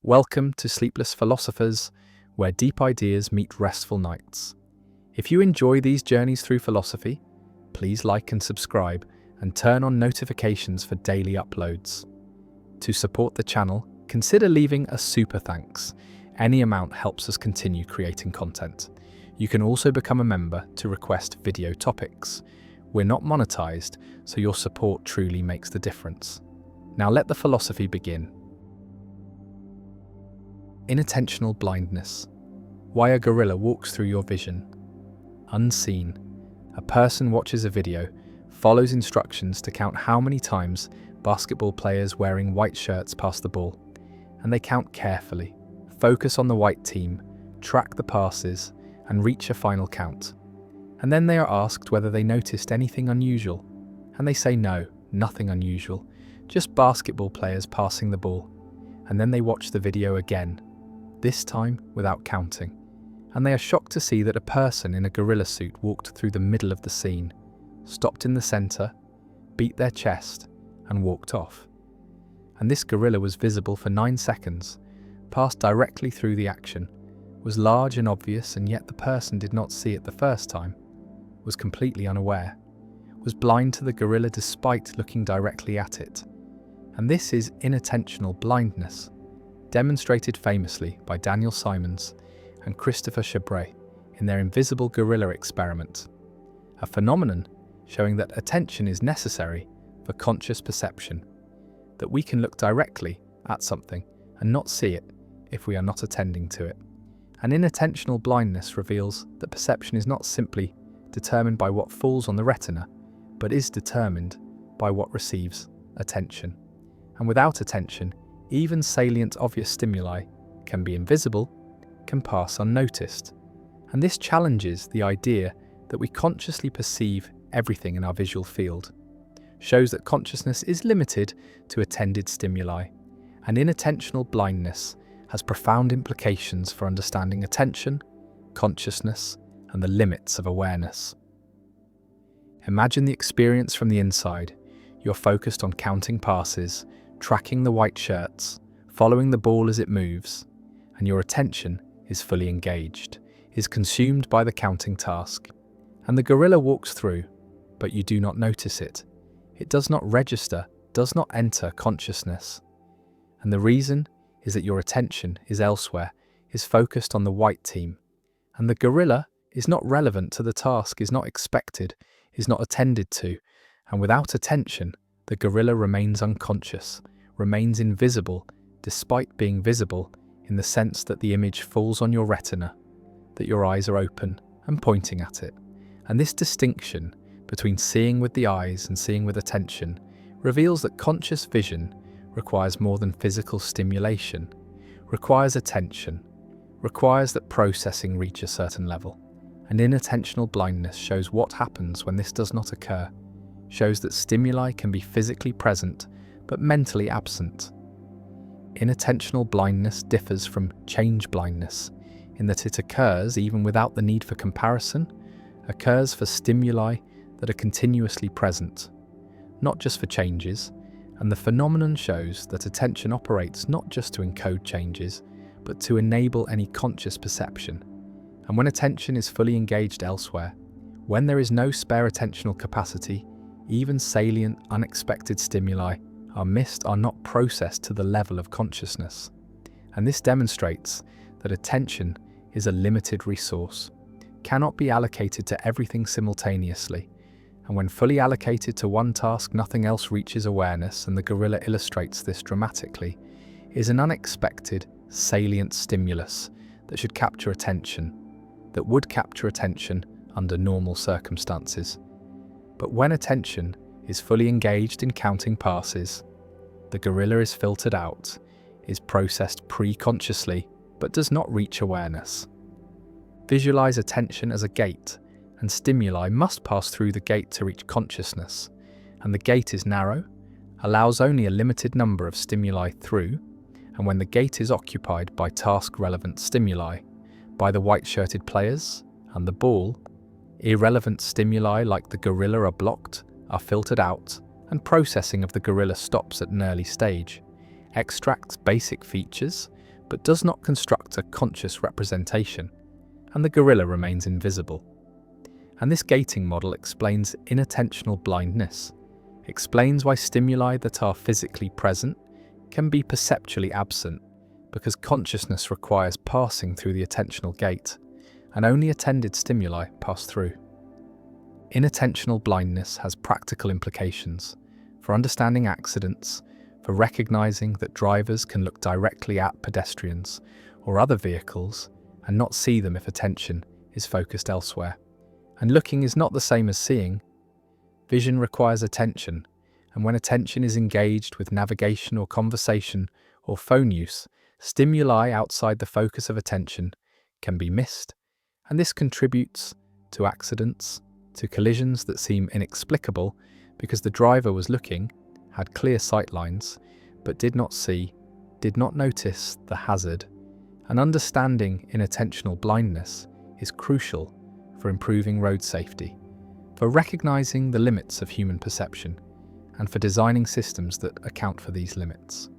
Welcome to Sleepless Philosophers, where deep ideas meet restful nights. If you enjoy these journeys through philosophy, please like and subscribe and turn on notifications for daily uploads. To support the channel, consider leaving a super thanks. Any amount helps us continue creating content. You can also become a member to request video topics. We're not monetized, so your support truly makes the difference. Now let the philosophy begin. Inattentional blindness. Why a gorilla walks through your vision. Unseen. A person watches a video, follows instructions to count how many times basketball players wearing white shirts pass the ball, and they count carefully, focus on the white team, track the passes, and reach a final count. And then they are asked whether they noticed anything unusual, and they say no, nothing unusual, just basketball players passing the ball. And then they watch the video again, this time without counting, and they are shocked to see that a person in a gorilla suit walked through the middle of the scene, stopped in the center, beat their chest, and walked off. And this gorilla was visible for 9 seconds, passed directly through the action, was large and obvious, and yet the person did not see it the first time, was completely unaware, was blind to the gorilla despite looking directly at it. And this is inattentional blindness, demonstrated famously by Daniel Simons and Christopher Chabré in their invisible gorilla experiment, a phenomenon showing that attention is necessary for conscious perception, that we can look directly at something and not see it if we are not attending to it. And inattentional blindness reveals that perception is not simply determined by what falls on the retina, but is determined by what receives attention. And without attention, even salient obvious stimuli can be invisible, can pass unnoticed. And this challenges the idea that we consciously perceive everything in our visual field, shows that consciousness is limited to attended stimuli, and inattentional blindness has profound implications for understanding attention, consciousness, and the limits of awareness. Imagine the experience from the inside. You're focused on counting passes, tracking the white shirts, following the ball as it moves, and your attention is fully engaged, is consumed by the counting task. And the gorilla walks through, but you do not notice it. It does not register, does not enter consciousness. And the reason is that your attention is elsewhere, is focused on the white team. And the gorilla is not relevant to the task, is not expected, is not attended to. And without attention, the gorilla remains unconscious, remains invisible, despite being visible in the sense that the image falls on your retina, that your eyes are open and pointing at it. And this distinction between seeing with the eyes and seeing with attention reveals that conscious vision requires more than physical stimulation, requires attention, requires that processing reach a certain level. And inattentional blindness shows what happens when this does not occur, shows that stimuli can be physically present but mentally absent. Inattentional blindness differs from change blindness in that it occurs even without the need for comparison, occurs for stimuli that are continuously present, not just for changes, and the phenomenon shows that attention operates not just to encode changes, but to enable any conscious perception. And when attention is fully engaged elsewhere, when there is no spare attentional capacity, even salient, unexpected stimuli are missed, are not processed to the level of consciousness. And this demonstrates that attention is a limited resource, cannot be allocated to everything simultaneously. And when fully allocated to one task, nothing else reaches awareness, and the gorilla illustrates this dramatically, is an unexpected, salient stimulus that should capture attention, that would capture attention under normal circumstances. But when attention is fully engaged in counting passes, the gorilla is filtered out, is processed pre-consciously, but does not reach awareness. Visualize attention as a gate, and stimuli must pass through the gate to reach consciousness, and the gate is narrow, allows only a limited number of stimuli through, and when the gate is occupied by task-relevant stimuli, by the white-shirted players and the ball, irrelevant stimuli like the gorilla are blocked, are filtered out, and processing of the gorilla stops at an early stage, extracts basic features, but does not construct a conscious representation, and the gorilla remains invisible. And this gating model explains inattentional blindness, explains why stimuli that are physically present can be perceptually absent, because consciousness requires passing through the attentional gate, and only attended stimuli pass through. Inattentional blindness has practical implications for understanding accidents, for recognizing that drivers can look directly at pedestrians or other vehicles and not see them if attention is focused elsewhere. And looking is not the same as seeing. Vision requires attention, and when attention is engaged with navigation or conversation or phone use, stimuli outside the focus of attention can be missed, and this contributes to accidents, to collisions that seem inexplicable because the driver was looking, had clear sight lines, but did not see, did not notice the hazard. And understanding inattentional blindness is crucial for improving road safety, for recognizing the limits of human perception, and for designing systems that account for these limits.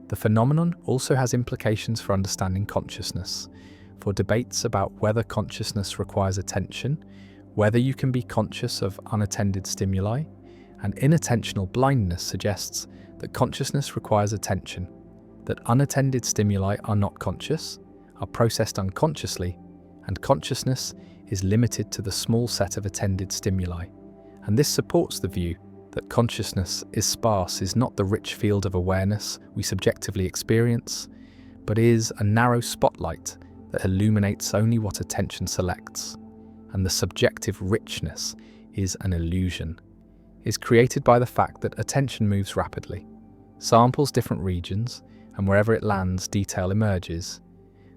The phenomenon also has implications for understanding consciousness, for debates about whether consciousness requires attention, whether you can be conscious of unattended stimuli, and inattentional blindness suggests that consciousness requires attention, that unattended stimuli are not conscious, are processed unconsciously, and consciousness is limited to the small set of attended stimuli. And this supports the view that consciousness is sparse, is not the rich field of awareness we subjectively experience, but is a narrow spotlight that illuminates only what attention selects. And the subjective richness is an illusion, is created by the fact that attention moves rapidly, samples different regions, and wherever it lands, detail emerges.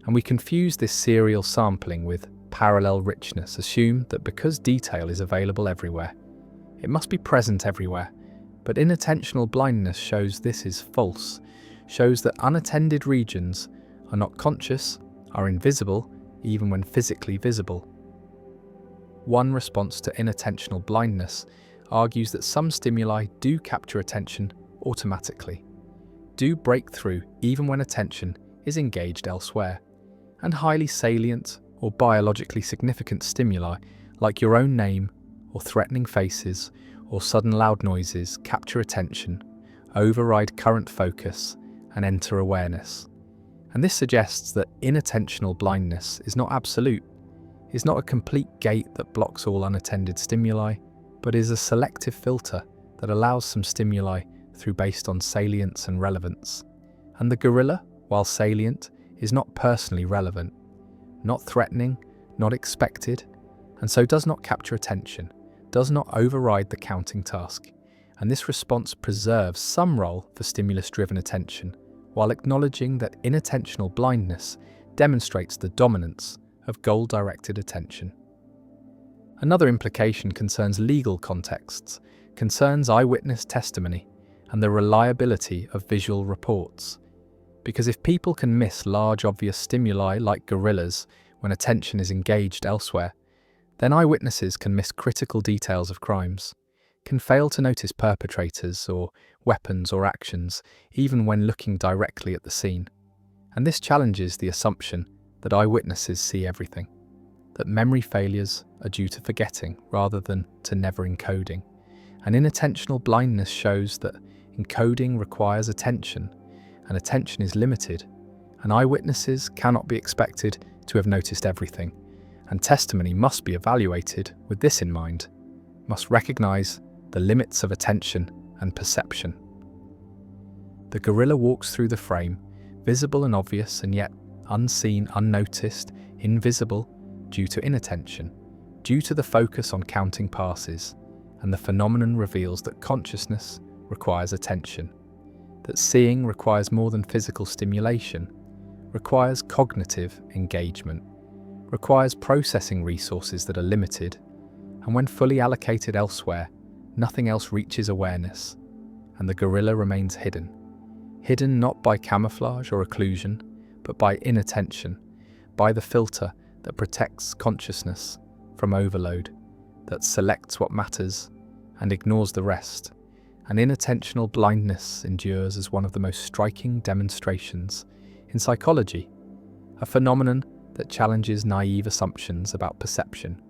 And we confuse this serial sampling with parallel richness, assume that because detail is available everywhere, it must be present everywhere. But inattentional blindness shows this is false, shows that unattended regions are not conscious, are invisible, even when physically visible. One response to inattentional blindness argues that some stimuli do capture attention automatically, do break through even when attention is engaged elsewhere, and highly salient or biologically significant stimuli like your own name or threatening faces or sudden loud noises capture attention, override current focus, and enter awareness. And this suggests that inattentional blindness is not absolute, is not a complete gate that blocks all unattended stimuli, but is a selective filter that allows some stimuli through based on salience and relevance. And the gorilla, while salient, is not personally relevant, not threatening, not expected, and so does not capture attention, does not override the counting task. And this response preserves some role for stimulus-driven attention, while acknowledging that inattentional blindness demonstrates the dominance of goal-directed attention. Another implication concerns legal contexts, concerns eyewitness testimony, and the reliability of visual reports. Because if people can miss large obvious stimuli like gorillas when attention is engaged elsewhere, then eyewitnesses can miss critical details of crimes, can fail to notice perpetrators or weapons or actions even when looking directly at the scene. And this challenges the assumption that eyewitnesses see everything, that memory failures are due to forgetting rather than to never encoding. And inattentional blindness shows that encoding requires attention, and attention is limited, and eyewitnesses cannot be expected to have noticed everything, and testimony must be evaluated with this in mind, must recognize the limits of attention and perception. The gorilla walks through the frame, visible and obvious, and yet unseen, unnoticed, invisible, due to inattention, due to the focus on counting passes, and the phenomenon reveals that consciousness requires attention, that seeing requires more than physical stimulation, requires cognitive engagement, requires processing resources that are limited, and when fully allocated elsewhere, nothing else reaches awareness, and the gorilla remains hidden. Hidden not by camouflage or occlusion, but by inattention, by the filter that protects consciousness from overload, that selects what matters and ignores the rest. And inattentional blindness endures as one of the most striking demonstrations in psychology, a phenomenon that challenges naive assumptions about perception,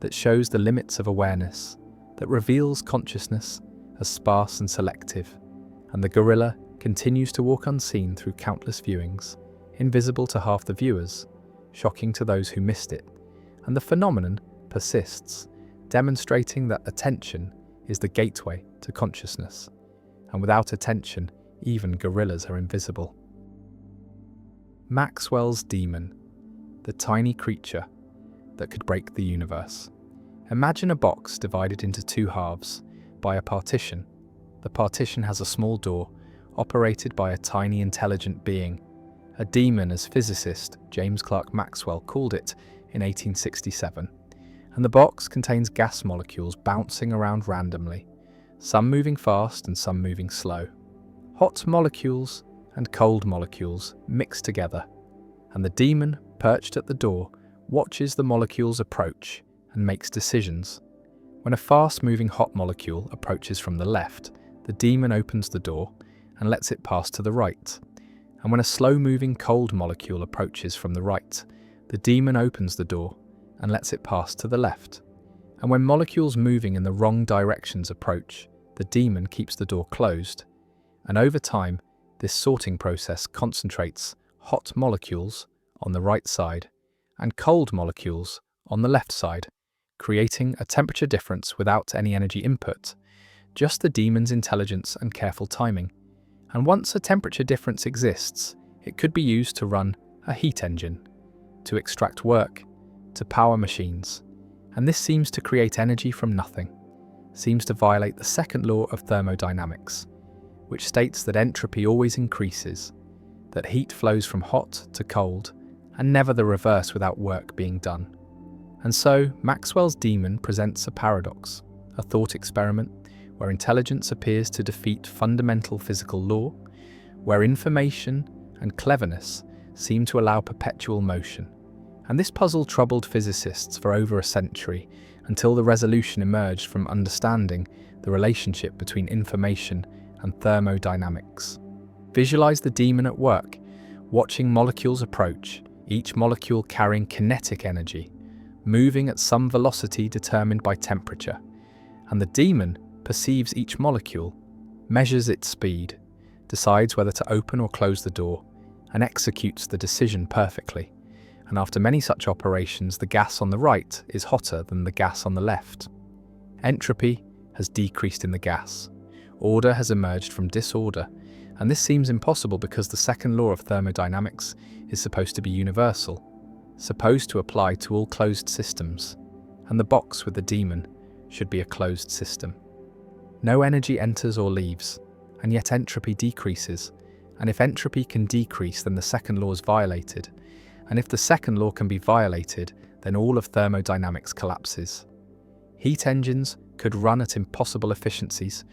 that shows the limits of awareness, that reveals consciousness as sparse and selective, and the gorilla continues to walk unseen through countless viewings, invisible to half the viewers, shocking to those who missed it, and the phenomenon persists, demonstrating that attention is the gateway to consciousness, and without attention, even gorillas are invisible. Maxwell's demon, the tiny creature that could break the universe. Imagine a box divided into two halves by a partition. The partition has a small door, operated by a tiny intelligent being, a demon as physicist James Clerk Maxwell called it in 1867, and the box contains gas molecules bouncing around randomly, some moving fast and some moving slow. Hot molecules and cold molecules mix together, and the demon, perched at the door, watches the molecules approach and makes decisions. When a fast-moving hot molecule approaches from the left, the demon opens the door and lets it pass to the right. And when a slow-moving cold molecule approaches from the right, the demon opens the door and lets it pass to the left. And when molecules moving in the wrong directions approach, the demon keeps the door closed. And over time, this sorting process concentrates hot molecules on the right side and cold molecules on the left side, creating a temperature difference without any energy input, just the demon's intelligence and careful timing. And once a temperature difference exists, it could be used to run a heat engine, to extract work, to power machines. And this seems to create energy from nothing, seems to violate the second law of thermodynamics, which states that entropy always increases, that heat flows from hot to cold, and never the reverse without work being done. And so, Maxwell's demon presents a paradox, a thought experiment, where intelligence appears to defeat fundamental physical law, where information and cleverness seem to allow perpetual motion. And this puzzle troubled physicists for over a century, until the resolution emerged from understanding the relationship between information and thermodynamics. Visualize the demon at work, watching molecules approach, each molecule carrying kinetic energy, moving at some velocity determined by temperature. And the demon perceives each molecule, measures its speed, decides whether to open or close the door, and executes the decision perfectly. And after many such operations, the gas on the right is hotter than the gas on the left. Entropy has decreased in the gas. Order has emerged from disorder, and this seems impossible because the second law of thermodynamics is supposed to be universal, supposed to apply to all closed systems, and the box with the demon should be a closed system. No energy enters or leaves, and yet entropy decreases, and if entropy can decrease, then the second law is violated, and if the second law can be violated, then all of thermodynamics collapses. Heat engines could run at impossible efficiencies,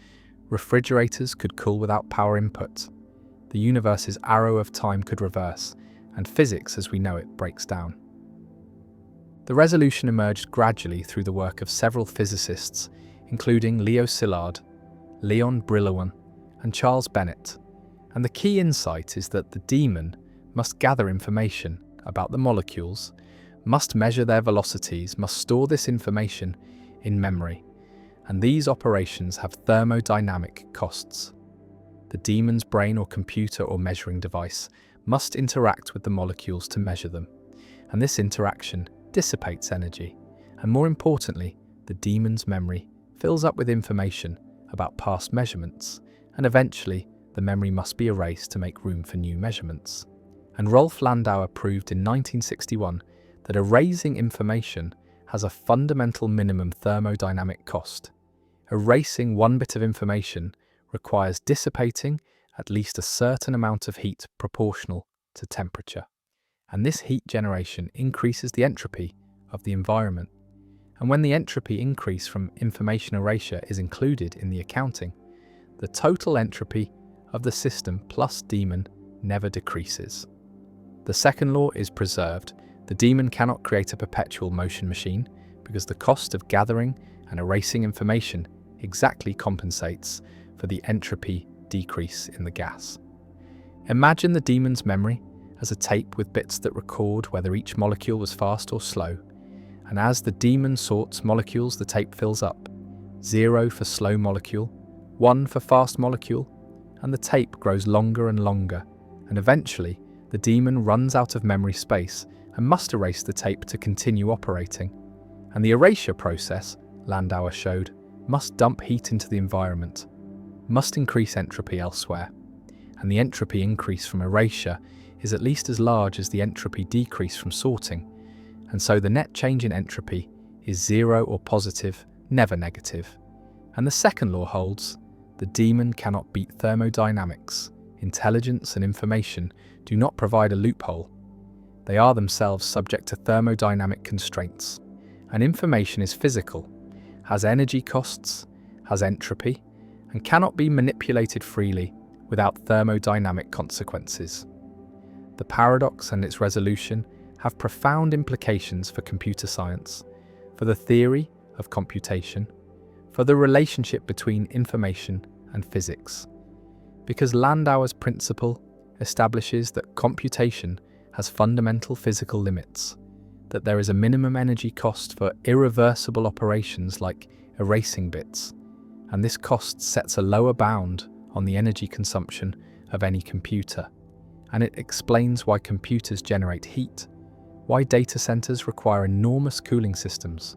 refrigerators could cool without power input, the universe's arrow of time could reverse, and physics as we know it breaks down. The resolution emerged gradually through the work of several physicists, including Leo Szilard, Leon Brillouin, and Charles Bennett. And the key insight is that the demon must gather information about the molecules, must measure their velocities, must store this information in memory. And these operations have thermodynamic costs. The demon's brain or computer or measuring device must interact with the molecules to measure them. And this interaction dissipates energy. And more importantly, the demon's memory fills up with information about past measurements, and eventually the memory must be erased to make room for new measurements. And Rolf Landauer proved in 1961 that erasing information has a fundamental minimum thermodynamic cost. Erasing one bit of information requires dissipating at least a certain amount of heat proportional to temperature. And this heat generation increases the entropy of the environment. And when the entropy increase from information erasure is included in the accounting, the total entropy of the system plus demon never decreases. The second law is preserved. The demon cannot create a perpetual motion machine because the cost of gathering and erasing information exactly compensates for the entropy decrease in the gas. Imagine the demon's memory as a tape with bits that record whether each molecule was fast or slow. And as the daemon sorts molecules, the tape fills up. 0 for slow molecule, 1 for fast molecule, and the tape grows longer and longer, and eventually the daemon runs out of memory space and must erase the tape to continue operating. And the erasure process, Landauer showed, must dump heat into the environment, must increase entropy elsewhere. And the entropy increase from erasure is at least as large as the entropy decrease from sorting, and so the net change in entropy is 0 or positive, never negative. And the second law holds: the daemon cannot beat thermodynamics. Intelligence and information do not provide a loophole. They are themselves subject to thermodynamic constraints. And information is physical, has energy costs, has entropy, and cannot be manipulated freely without thermodynamic consequences. The paradox and its resolution have profound implications for computer science, for the theory of computation, for the relationship between information and physics. Because Landauer's principle establishes that computation has fundamental physical limits, that there is a minimum energy cost for irreversible operations like erasing bits, and this cost sets a lower bound on the energy consumption of any computer. And it explains why computers generate heat, why data centers require enormous cooling systems,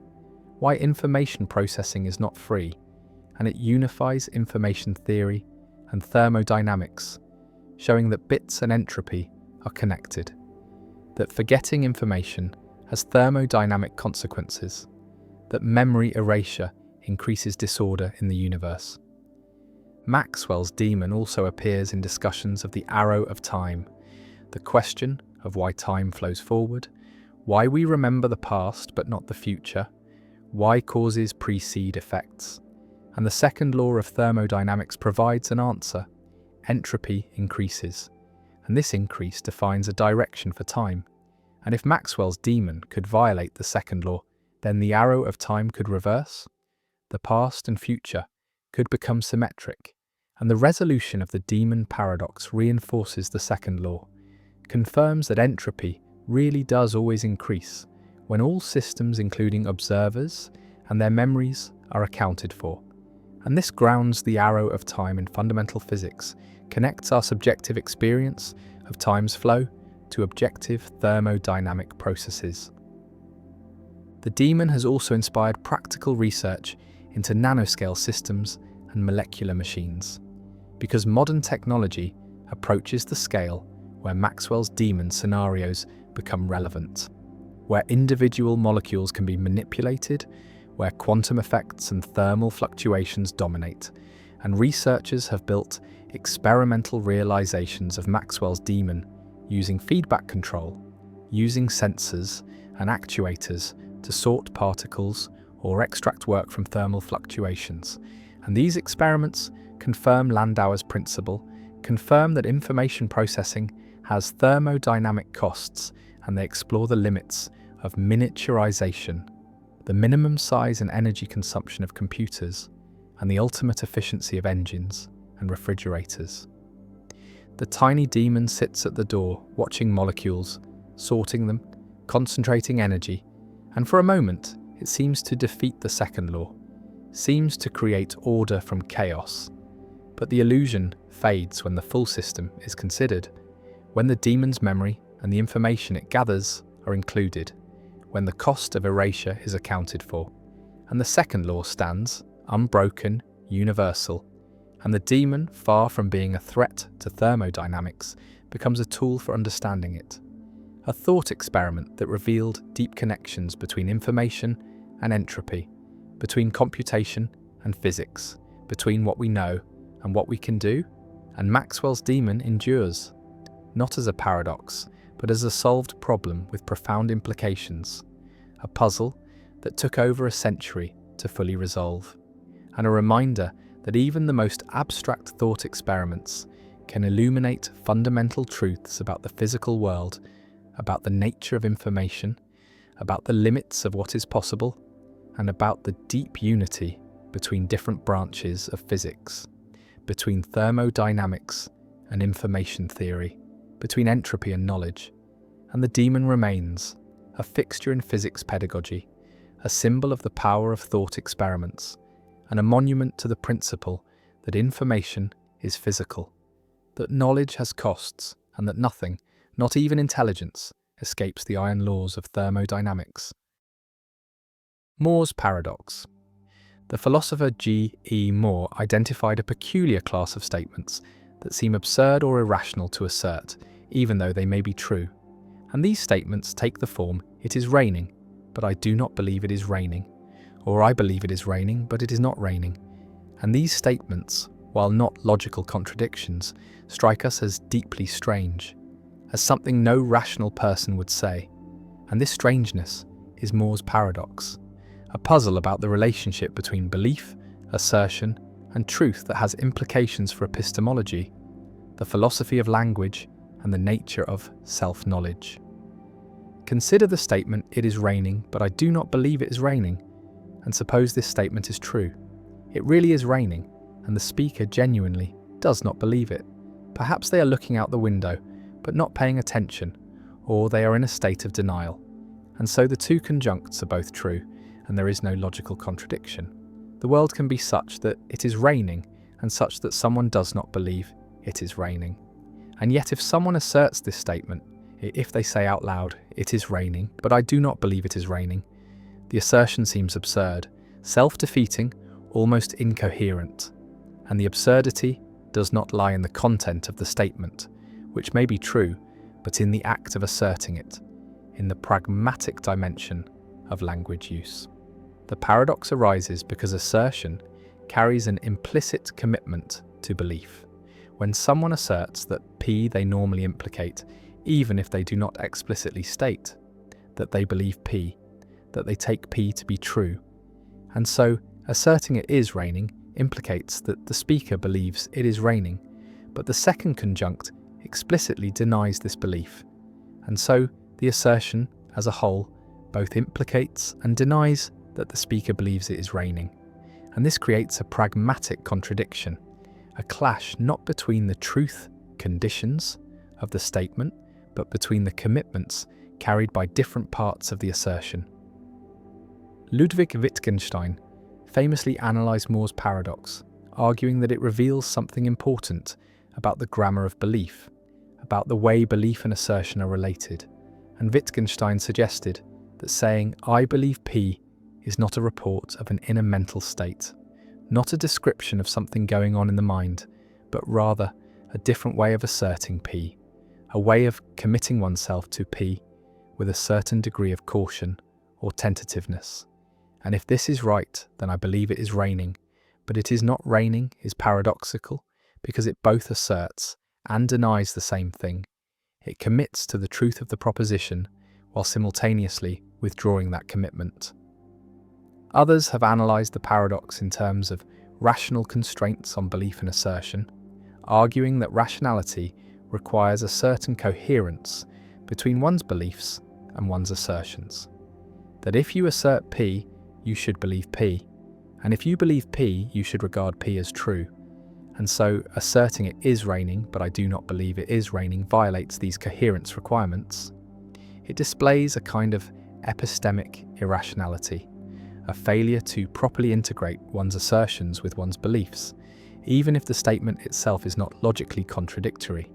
why information processing is not free, and it unifies information theory and thermodynamics, showing that bits and entropy are connected, that forgetting information has thermodynamic consequences, that memory erasure increases disorder in the universe. Maxwell's daemon also appears in discussions of the arrow of time, the question of why time flows forward, why we remember the past but not the future, why causes precede effects. And the second law of thermodynamics provides an answer: entropy increases, and this increase defines a direction for time. And if Maxwell's daemon could violate the second law, then the arrow of time could reverse, the past and future could become symmetric, and the resolution of the daemon paradox reinforces the second law, confirms that entropy really does always increase when all systems, including observers and their memories, are accounted for. And this grounds the arrow of time in fundamental physics, connects our subjective experience of time's flow to objective thermodynamic processes. The daemon has also inspired practical research into nanoscale systems and molecular machines, because modern technology approaches the scale where Maxwell's daemon scenarios become relevant, where individual molecules can be manipulated, where quantum effects and thermal fluctuations dominate, and researchers have built experimental realizations of Maxwell's daemon using feedback control, using sensors and actuators to sort particles or extract work from thermal fluctuations. And these experiments confirm Landauer's principle, confirm that information processing has thermodynamic costs, and they explore the limits of miniaturization, the minimum size and energy consumption of computers, and the ultimate efficiency of engines and refrigerators. The tiny daemon sits at the door, watching molecules, sorting them, concentrating energy, and for a moment it seems to defeat the second law, seems to create order from chaos. But the illusion fades when the full system is considered, when the daemon's memory and the information it gathers are included, when the cost of erasure is accounted for, and the second law stands, unbroken, universal, and the daemon, far from being a threat to thermodynamics, becomes a tool for understanding it. A thought experiment that revealed deep connections between information and entropy, between computation and physics, between what we know and what we can do, and Maxwell's daemon endures, not as a paradox, but as a solved problem with profound implications, a puzzle that took over a century to fully resolve, and a reminder that even the most abstract thought experiments can illuminate fundamental truths about the physical world, about the nature of information, about the limits of what is possible, and about the deep unity between different branches of physics, between thermodynamics and information theory. between entropy and knowledge, and the demon remains, a fixture in physics pedagogy, a symbol of the power of thought experiments, and a monument to the principle that information is physical, that knowledge has costs, and that nothing, not even intelligence, escapes the iron laws of thermodynamics. Moore's paradox. The philosopher G. E. Moore identified a peculiar class of statements that seem absurd or irrational to assert, even though they may be true. And these statements take the form, "It is raining, but I do not believe it is raining," or "I believe it is raining, but it is not raining." And these statements, while not logical contradictions, strike us as deeply strange, as something no rational person would say. And this strangeness is Moore's paradox, a puzzle about the relationship between belief, assertion, and truth that has implications for epistemology, the philosophy of language, and the nature of self-knowledge. Consider the statement, "It is raining, but I do not believe it is raining," and suppose this statement is true. It really is raining, and the speaker genuinely does not believe it. Perhaps they are looking out the window, but not paying attention, or they are in a state of denial. And so the two conjuncts are both true, and there is no logical contradiction. The world can be such that it is raining, and such that someone does not believe it is raining. And yet if someone asserts this statement, if they say out loud, "It is raining, but I do not believe it is raining," the assertion seems absurd, self-defeating, almost incoherent. And the absurdity does not lie in the content of the statement, which may be true, but in the act of asserting it, in the pragmatic dimension of language use. The paradox arises because assertion carries an implicit commitment to belief. When someone asserts that P they normally implicate, even if they do not explicitly state that they believe P, that they take P to be true. And so, asserting it is raining implicates that the speaker believes it is raining, but the second conjunct explicitly denies this belief. And so, the assertion, as a whole, both implicates and denies that the speaker believes it is raining. And this creates a pragmatic contradiction, a clash not between the truth conditions of the statement, but between the commitments carried by different parts of the assertion. Ludwig Wittgenstein famously analysed Moore's paradox, arguing that it reveals something important about the grammar of belief, about the way belief and assertion are related. And Wittgenstein suggested that saying, "I believe P," is not a report of an inner mental state, not a description of something going on in the mind, but rather a different way of asserting P, a way of committing oneself to P with a certain degree of caution or tentativeness. And if this is right, then I believe it is raining, but it is not raining is paradoxical because it both asserts and denies the same thing. It commits to the truth of the proposition while simultaneously withdrawing that commitment. Others have analysed the paradox in terms of rational constraints on belief and assertion, arguing that rationality requires a certain coherence between one's beliefs and one's assertions. That if you assert P, you should believe P, and if you believe P, you should regard P as true. And so, asserting it is raining, but I do not believe it is raining, violates these coherence requirements. It displays a kind of epistemic irrationality, a failure to properly integrate one's assertions with one's beliefs, even if the statement itself is not logically contradictory.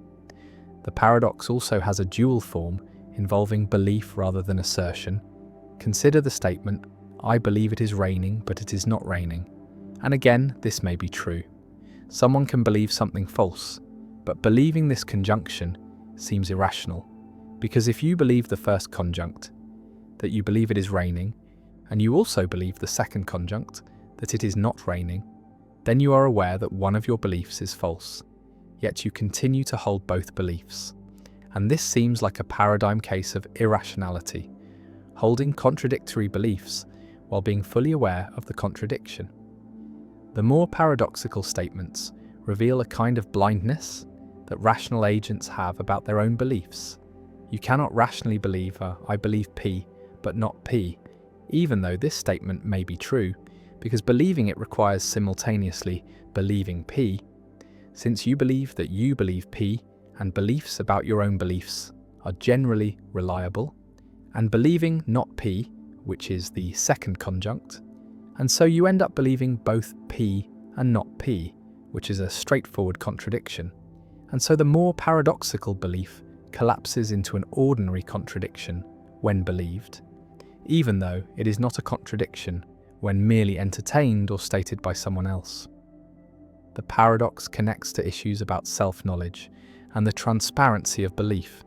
The paradox also has a dual form involving belief rather than assertion. Consider the statement, "I believe it is raining, but it is not raining." And again, this may be true. Someone can believe something false, but believing this conjunction seems irrational, because if you believe the first conjunct, that you believe it is raining, and you also believe the second conjunct, that it is not raining, then you are aware that one of your beliefs is false, yet you continue to hold both beliefs. And this seems like a paradigm case of irrationality, holding contradictory beliefs while being fully aware of the contradiction. The more paradoxical statements reveal a kind of blindness that rational agents have about their own beliefs. You cannot rationally believe I believe P, but not P, even though this statement may be true, because believing it requires simultaneously believing P. Since you believe that you believe P and beliefs about your own beliefs are generally reliable, and believing not P, which is the second conjunct, and so you end up believing both P and not P, which is a straightforward contradiction. And so the more paradoxical belief collapses into an ordinary contradiction when believed, even though it is not a contradiction when merely entertained or stated by someone else. The paradox connects to issues about self-knowledge and the transparency of belief,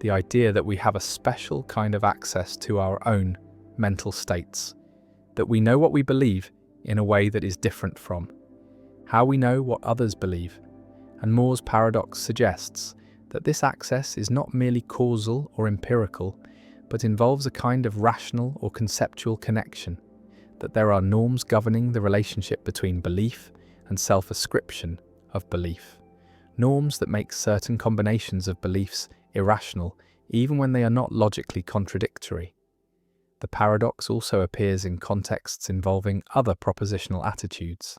the idea that we have a special kind of access to our own mental states, that we know what we believe in a way that is different from how we know what others believe. And Moore's paradox suggests that this access is not merely causal or empirical, but involves a kind of rational or conceptual connection, that there are norms governing the relationship between belief and self-ascription of belief, norms that make certain combinations of beliefs irrational even when they are not logically contradictory. The paradox also appears in contexts involving other propositional attitudes.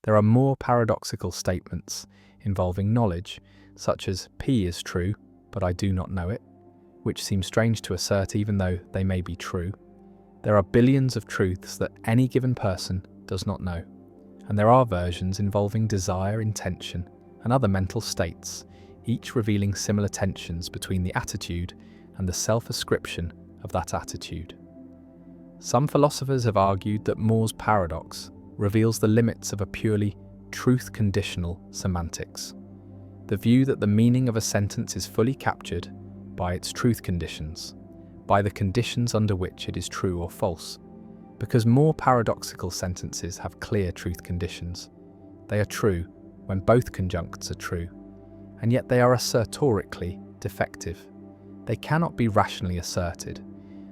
There are more paradoxical statements involving knowledge, such as P is true, but I do not know it, which seem strange to assert even though they may be true. There are billions of truths that any given person does not know, and there are versions involving desire, intention, and other mental states, each revealing similar tensions between the attitude and the self-ascription of that attitude. Some philosophers have argued that Moore's paradox reveals the limits of a purely truth-conditional semantics, the view that the meaning of a sentence is fully captured by its truth conditions, by the conditions under which it is true or false. Because more paradoxical sentences have clear truth conditions, they are true when both conjuncts are true, and yet they are assertorically defective. They cannot be rationally asserted,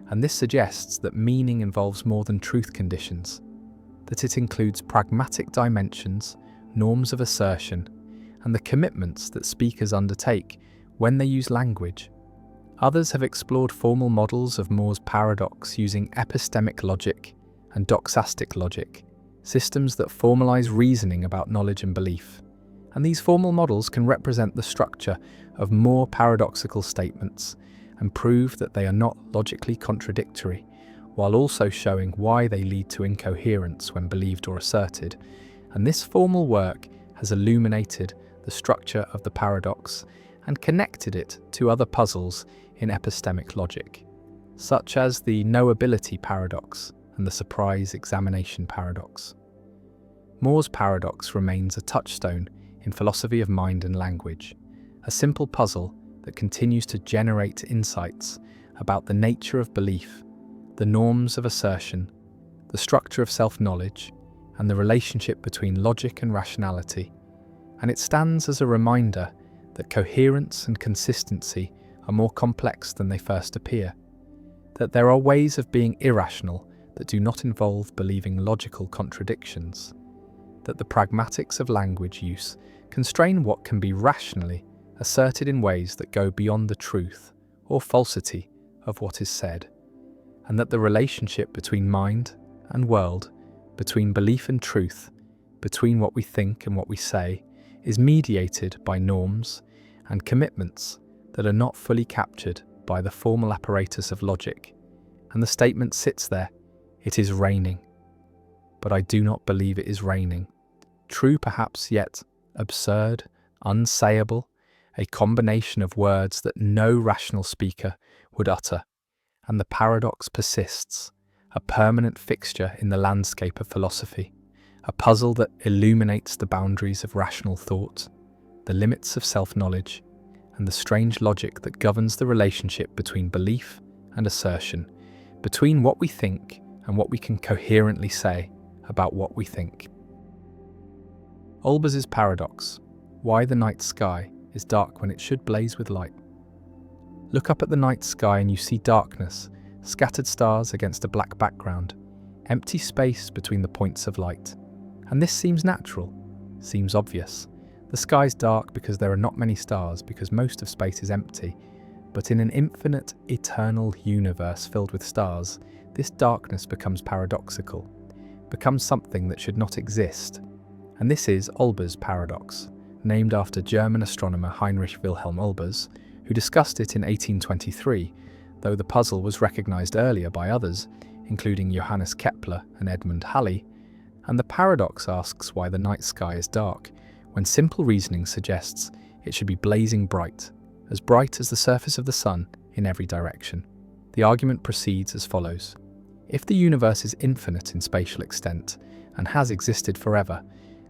and this suggests that meaning involves more than truth conditions, that it includes pragmatic dimensions, norms of assertion, and the commitments that speakers undertake when they use language. Others have explored formal models of Moore's paradox using epistemic logic and doxastic logic, systems that formalize reasoning about knowledge and belief. And these formal models can represent the structure of more paradoxical statements and prove that they are not logically contradictory, while also showing why they lead to incoherence when believed or asserted. And this formal work has illuminated the structure of the paradox and connected it to other puzzles in epistemic logic, such as the knowability paradox and the surprise examination paradox. Moore's paradox remains a touchstone in philosophy of mind and language, a simple puzzle that continues to generate insights about the nature of belief, the norms of assertion, the structure of self-knowledge, and the relationship between logic and rationality. And it stands as a reminder that coherence and consistency are more complex than they first appear, that there are ways of being irrational that do not involve believing logical contradictions, that the pragmatics of language use constrain what can be rationally asserted in ways that go beyond the truth or falsity of what is said, and that the relationship between mind and world, between belief and truth, between what we think and what we say, is mediated by norms and commitments that are not fully captured by the formal apparatus of logic. And the statement sits there: it is raining. But I do not believe it is raining. True perhaps, yet absurd, unsayable, a combination of words that no rational speaker would utter. And the paradox persists, a permanent fixture in the landscape of philosophy, a puzzle that illuminates the boundaries of rational thought, the limits of self-knowledge, and the strange logic that governs the relationship between belief and assertion, between what we think and what we can coherently say about what we think. Olbers's paradox: why the night sky is dark when it should blaze with light. Look up at the night sky and you see darkness, scattered stars against a black background, empty space between the points of light. And this seems natural, seems obvious. The sky's dark because there are not many stars, because most of space is empty. But in an infinite, eternal universe filled with stars, this darkness becomes paradoxical, becomes something that should not exist. And this is Olbers' paradox, named after German astronomer Heinrich Wilhelm Olbers, who discussed it in 1823, though the puzzle was recognized earlier by others, including Johannes Kepler and Edmund Halley. And the paradox asks why the night sky is dark, when simple reasoning suggests it should be blazing bright as the surface of the sun in every direction. The argument proceeds as follows. If the universe is infinite in spatial extent and has existed forever,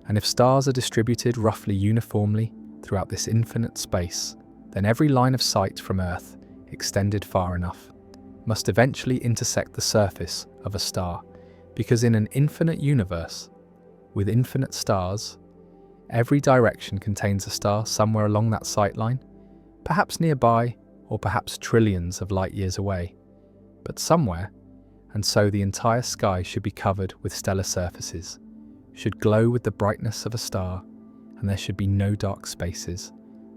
and if stars are distributed roughly uniformly throughout this infinite space, then every line of sight from Earth, extended far enough, must eventually intersect the surface of a star, because in an infinite universe, with infinite stars, every direction contains a star somewhere along that sight line, perhaps nearby or perhaps trillions of light years away, but somewhere, and so the entire sky should be covered with stellar surfaces, should glow with the brightness of a star, and there should be no dark spaces,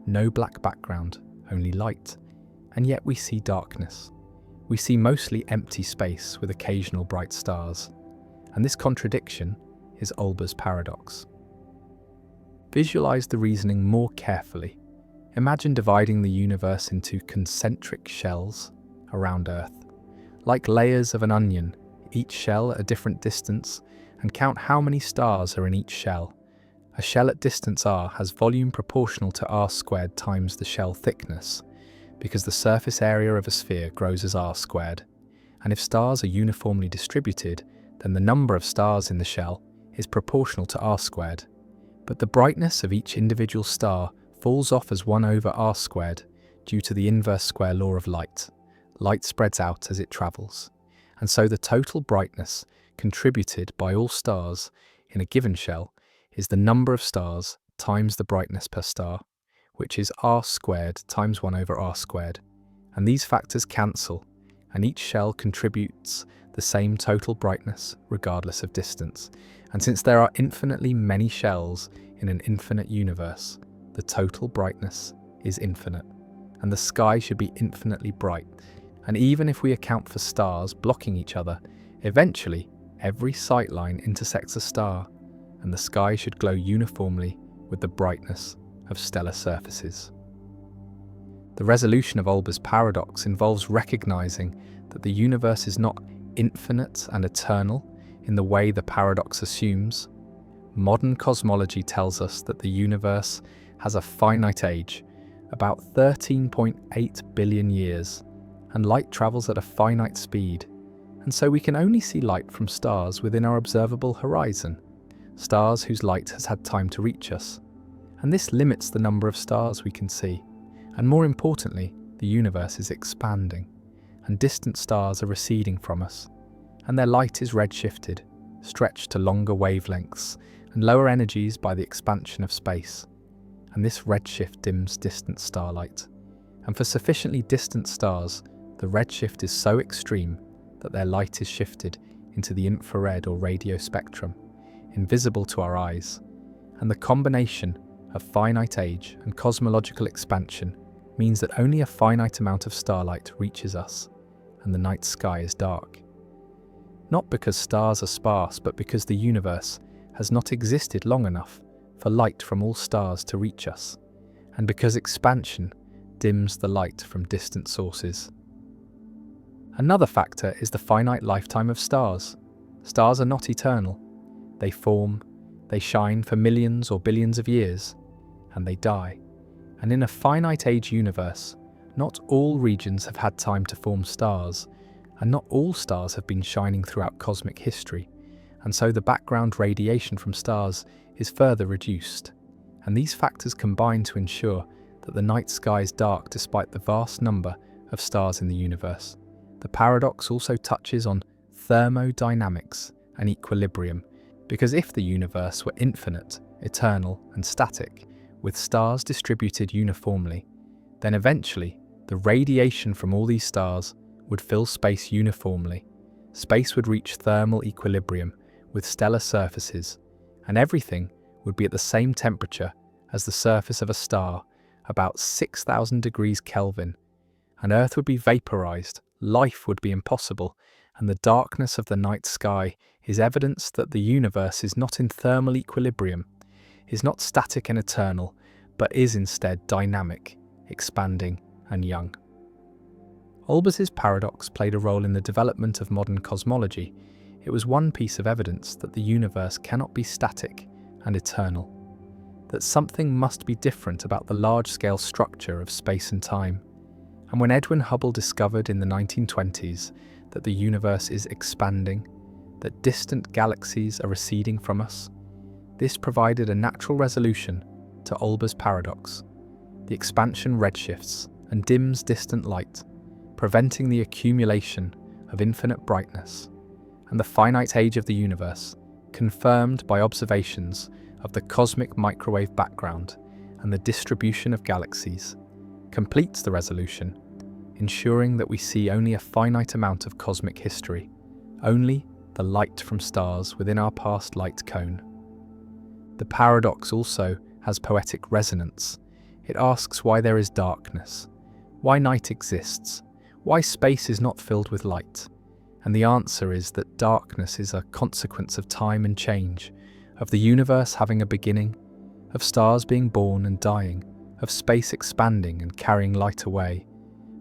no black background, only light, and yet we see darkness. We see mostly empty space with occasional bright stars, and this contradiction is Olbers' paradox. Visualize the reasoning more carefully. Imagine dividing the universe into concentric shells around Earth, like layers of an onion, each shell at a different distance, and count how many stars are in each shell. A shell at distance r has volume proportional to r squared times the shell thickness, because the surface area of a sphere grows as r squared, and if stars are uniformly distributed, then the number of stars in the shell is proportional to r squared. But the brightness of each individual star falls off as 1 over r squared due to the inverse square law of light. Light spreads out as it travels, and so the total brightness contributed by all stars in a given shell is the number of stars times the brightness per star, which is r squared times 1 over r squared, and these factors cancel, and each shell contributes the same total brightness regardless of distance. And since there are infinitely many shells in an infinite universe, the total brightness is infinite, and the sky should be infinitely bright. And even if we account for stars blocking each other, eventually every sight line intersects a star, and the sky should glow uniformly with the brightness of stellar surfaces. The resolution of Olbers' paradox involves recognizing that the universe is not infinite and eternal in the way the paradox assumes. Modern cosmology tells us that the universe has a finite age, about 13.8 billion years, and light travels at a finite speed, and so we can only see light from stars within our observable horizon, stars whose light has had time to reach us, and this limits the number of stars we can see. And more importantly, the universe is expanding, and distant stars are receding from us, and their light is redshifted, stretched to longer wavelengths and lower energies by the expansion of space. And this redshift dims distant starlight. And for sufficiently distant stars, the redshift is so extreme that their light is shifted into the infrared or radio spectrum, invisible to our eyes. And the combination of finite age and cosmological expansion means that only a finite amount of starlight reaches us, and the night sky is dark. Not because stars are sparse, but because the universe has not existed long enough for light from all stars to reach us, and because expansion dims the light from distant sources. Another factor is the finite lifetime of stars. Stars are not eternal. They form, they shine for millions or billions of years, and they die. And in a finite age universe, not all regions have had time to form stars, and not all stars have been shining throughout cosmic history, and so the background radiation from stars is further reduced. And these factors combine to ensure that the night sky is dark despite the vast number of stars in the universe. The paradox also touches on thermodynamics and equilibrium, because if the universe were infinite, eternal, and static, with stars distributed uniformly, then eventually the radiation from all these stars would fill space uniformly. Space would reach thermal equilibrium with stellar surfaces, and everything would be at the same temperature as the surface of a star, about 6,000 degrees Kelvin, and Earth would be vaporized, life would be impossible, and the darkness of the night sky is evidence that the universe is not in thermal equilibrium, is not static and eternal, but is instead dynamic, expanding, and young. Olbers's paradox played a role in the development of modern cosmology. It was one piece of evidence that the universe cannot be static and eternal, that something must be different about the large-scale structure of space and time. And when Edwin Hubble discovered in the 1920s that the universe is expanding, that distant galaxies are receding from us, this provided a natural resolution to Olbers' paradox. The expansion redshifts and dims distant light, preventing the accumulation of infinite brightness, and the finite age of the universe, confirmed by observations of the cosmic microwave background and the distribution of galaxies, completes the resolution, ensuring that we see only a finite amount of cosmic history, only the light from stars within our past light cone. The paradox also has poetic resonance. It asks why there is darkness, why night exists, why space is not filled with light. And the answer is that darkness is a consequence of time and change, of the universe having a beginning, of stars being born and dying, of space expanding and carrying light away.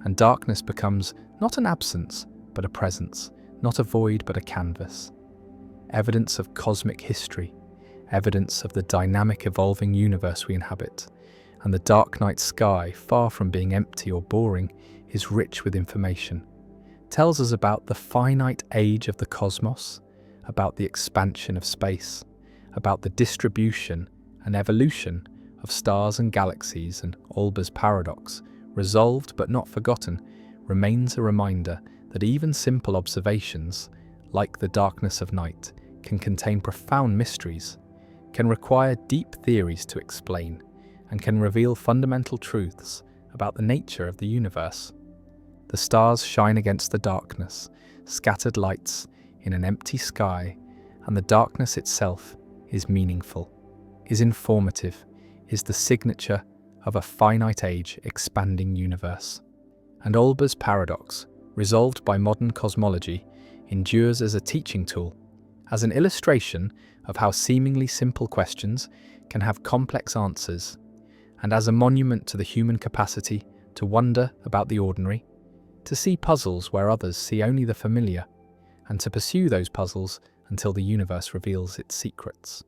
And darkness becomes not an absence, but a presence, not a void, but a canvas. Evidence of cosmic history, evidence of the dynamic evolving universe we inhabit. And the dark night sky, far from being empty or boring, is rich with information. Tells us about the finite age of the cosmos, about the expansion of space, about the distribution and evolution of stars and galaxies. And Olbers' paradox, resolved but not forgotten, remains a reminder that even simple observations, like the darkness of night, can contain profound mysteries, can require deep theories to explain, and can reveal fundamental truths about the nature of the universe. The stars shine against the darkness, scattered lights in an empty sky, and the darkness itself is meaningful, is informative, is the signature of a finite age expanding universe. And Olbers' paradox, resolved by modern cosmology, endures as a teaching tool, as an illustration of how seemingly simple questions can have complex answers, and as a monument to the human capacity to wonder about the ordinary, to see puzzles where others see only the familiar, and to pursue those puzzles until the universe reveals its secrets.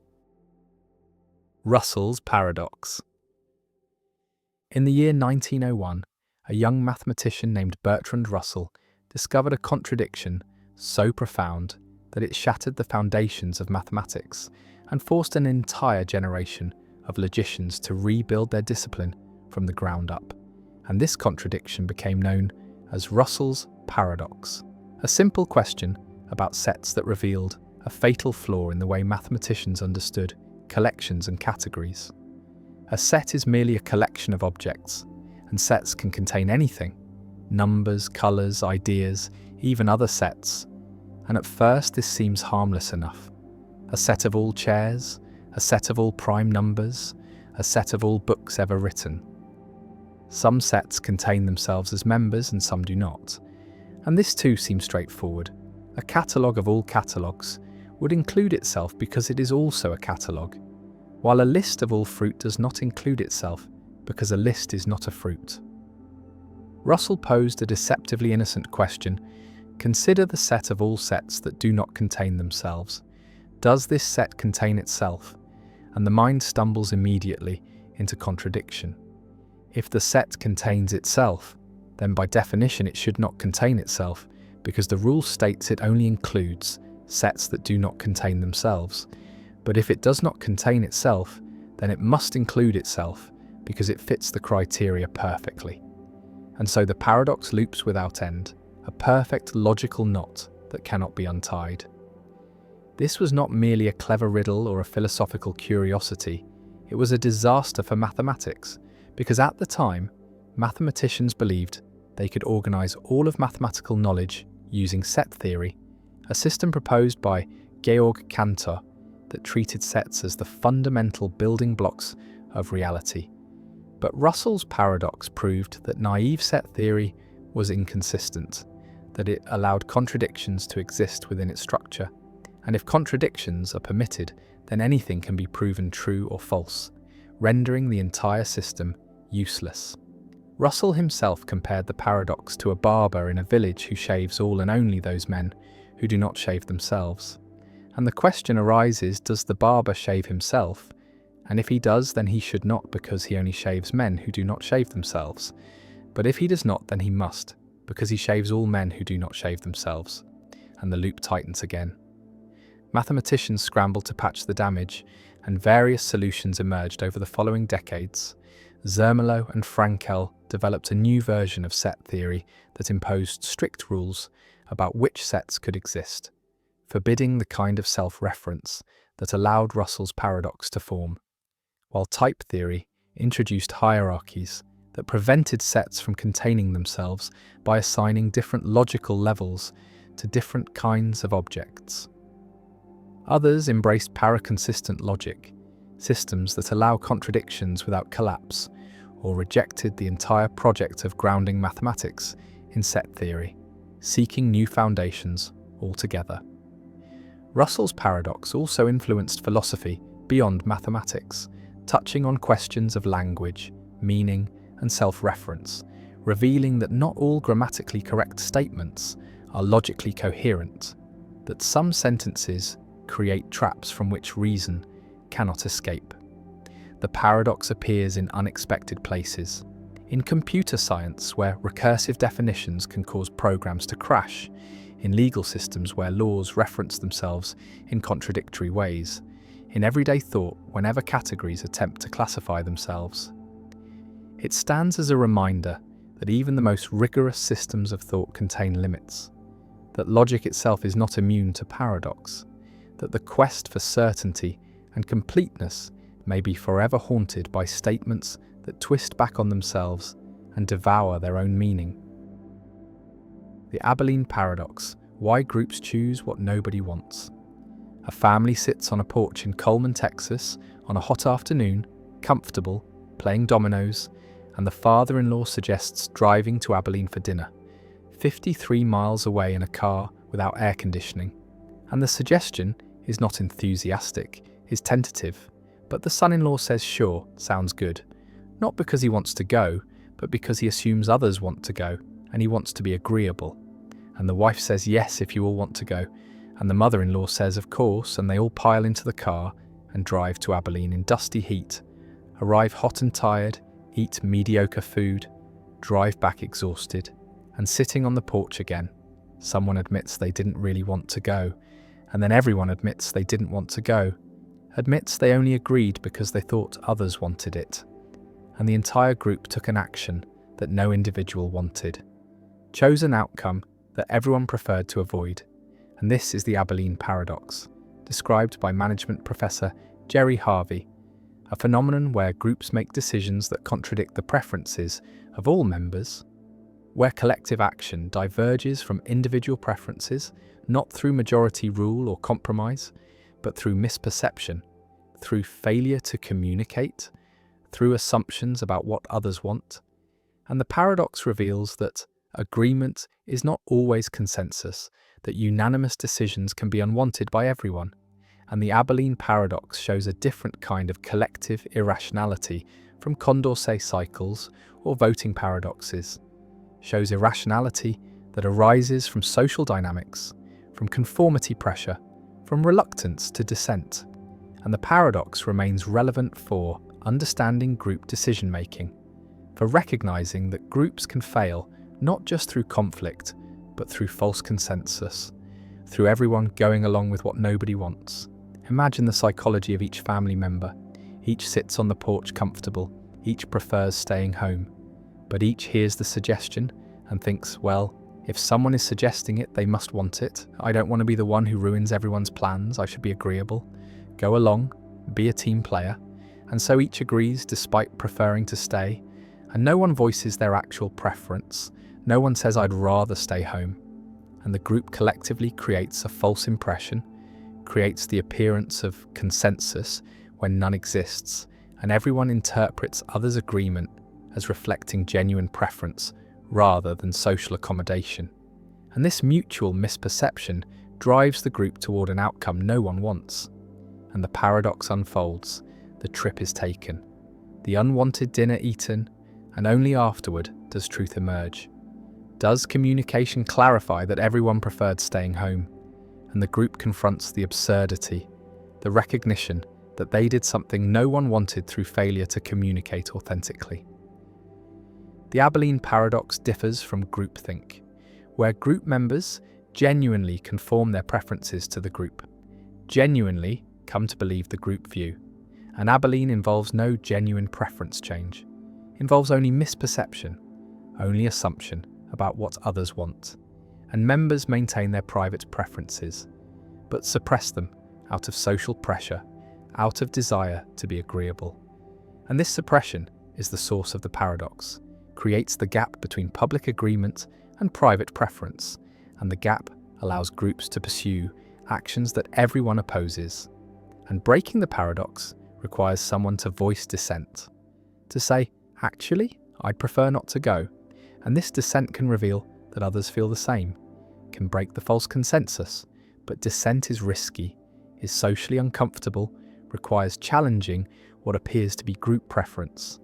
Russell's paradox. In the year 1901, a young mathematician named Bertrand Russell discovered a contradiction so profound that it shattered the foundations of mathematics and forced an entire generation of logicians to rebuild their discipline from the ground up. And this contradiction became known as Russell's paradox, a simple question about sets that revealed a fatal flaw in the way mathematicians understood collections and categories. A set is merely a collection of objects, and sets can contain anything: numbers, colours, ideas, even other sets. And at first this seems harmless enough. A set of all chairs, a set of all prime numbers, a set of all books ever written. Some sets contain themselves as members and some do not. And this too seems straightforward. A catalogue of all catalogues would include itself because it is also a catalogue, while a list of all fruit does not include itself because a list is not a fruit. Russell posed a deceptively innocent question. Consider the set of all sets that do not contain themselves. Does this set contain itself? And the mind stumbles immediately into contradiction. If the set contains itself, then by definition it should not contain itself, because the rule states it only includes sets that do not contain themselves. But if it does not contain itself, then it must include itself, because it fits the criteria perfectly. And so the paradox loops without end, a perfect logical knot that cannot be untied. This was not merely a clever riddle or a philosophical curiosity, it was a disaster for mathematics, because at the time, mathematicians believed they could organize all of mathematical knowledge using set theory, a system proposed by Georg Cantor that treated sets as the fundamental building blocks of reality. But Russell's paradox proved that naive set theory was inconsistent, that it allowed contradictions to exist within its structure, and if contradictions are permitted, then anything can be proven true or false, rendering the entire system useless. Russell himself compared the paradox to a barber in a village who shaves all and only those men who do not shave themselves. And the question arises, does the barber shave himself? And if he does, then he should not, because he only shaves men who do not shave themselves. But if he does not, then he must, because he shaves all men who do not shave themselves. And the loop tightens again. Mathematicians scrambled to patch the damage, and various solutions emerged over the following decades. Zermelo and Frankel developed a new version of set theory that imposed strict rules about which sets could exist, forbidding the kind of self-reference that allowed Russell's paradox to form, while type theory introduced hierarchies that prevented sets from containing themselves by assigning different logical levels to different kinds of objects. Others embraced paraconsistent logic, systems that allow contradictions without collapse, or rejected the entire project of grounding mathematics in set theory, seeking new foundations altogether. Russell's paradox also influenced philosophy beyond mathematics, touching on questions of language, meaning, and self-reference, revealing that not all grammatically correct statements are logically coherent, that some sentences create traps from which reason cannot escape. The paradox appears in unexpected places. In computer science, where recursive definitions can cause programs to crash, in legal systems where laws reference themselves in contradictory ways, in everyday thought whenever categories attempt to classify themselves. It stands as a reminder that even the most rigorous systems of thought contain limits, that logic itself is not immune to paradox, that the quest for certainty and completeness may be forever haunted by statements that twist back on themselves and devour their own meaning. The Abilene Paradox: Why Groups Choose What Nobody Wants. A family sits on a porch in Coleman, Texas, on a hot afternoon, comfortable, playing dominoes, and the father-in-law suggests driving to Abilene for dinner, 53 miles away in a car without air conditioning. And the suggestion is not enthusiastic, is tentative, but the son-in-law says sure, sounds good. Not because he wants to go, but because he assumes others want to go, and he wants to be agreeable. And the wife says yes if you all want to go, and the mother-in-law says of course, and they all pile into the car and drive to Abilene in dusty heat, arrive hot and tired, eat mediocre food, drive back exhausted, and sitting on the porch again, someone admits they didn't really want to go, and then everyone admits they didn't want to go, admits they only agreed because they thought others wanted it, and the entire group took an action that no individual wanted, chose an outcome that everyone preferred to avoid. And this is the Abilene Paradox, described by management professor Jerry Harvey, a phenomenon where groups make decisions that contradict the preferences of all members, where collective action diverges from individual preferences, not through majority rule or compromise, but through misperception, through failure to communicate, through assumptions about what others want. And the paradox reveals that agreement is not always consensus, that unanimous decisions can be unwanted by everyone. And the Abilene Paradox shows a different kind of collective irrationality from Condorcet cycles or voting paradoxes. Shows irrationality that arises from social dynamics, from conformity pressure, from reluctance to dissent. And the paradox remains relevant for understanding group decision-making, for recognizing that groups can fail not just through conflict, but through false consensus, through everyone going along with what nobody wants. Imagine the psychology of each family member. Each sits on the porch comfortable, each prefers staying home, but each hears the suggestion and thinks, well, if someone is suggesting it, they must want it. I don't want to be the one who ruins everyone's plans. I should be agreeable. Go along, be a team player. And so each agrees despite preferring to stay, and no one voices their actual preference. No one says I'd rather stay home. And the group collectively creates a false impression, creates the appearance of consensus when none exists, and everyone interprets others' agreement as reflecting genuine preference rather than social accommodation. And this mutual misperception drives the group toward an outcome no one wants. And the paradox unfolds. The trip is taken. the unwanted dinner eaten, and only afterward does truth emerge. Does communication clarify that everyone preferred staying home, and the group confronts the absurdity, the recognition that they did something no one wanted through failure to communicate authentically? The Abilene paradox differs from groupthink, where group members genuinely conform their preferences to the group, genuinely come to believe the group view. And Abilene involves no genuine preference change, involves only misperception, only assumption about what others want. And members maintain their private preferences, but suppress them out of social pressure, out of desire to be agreeable. And this suppression is the source of the paradox, creates the gap between public agreement and private preference, and the gap allows groups to pursue actions that everyone opposes. And breaking the paradox requires someone to voice dissent, to say, actually, I'd prefer not to go. And this dissent can reveal that others feel the same, can break the false consensus, but dissent is risky, is socially uncomfortable, requires challenging what appears to be group preference.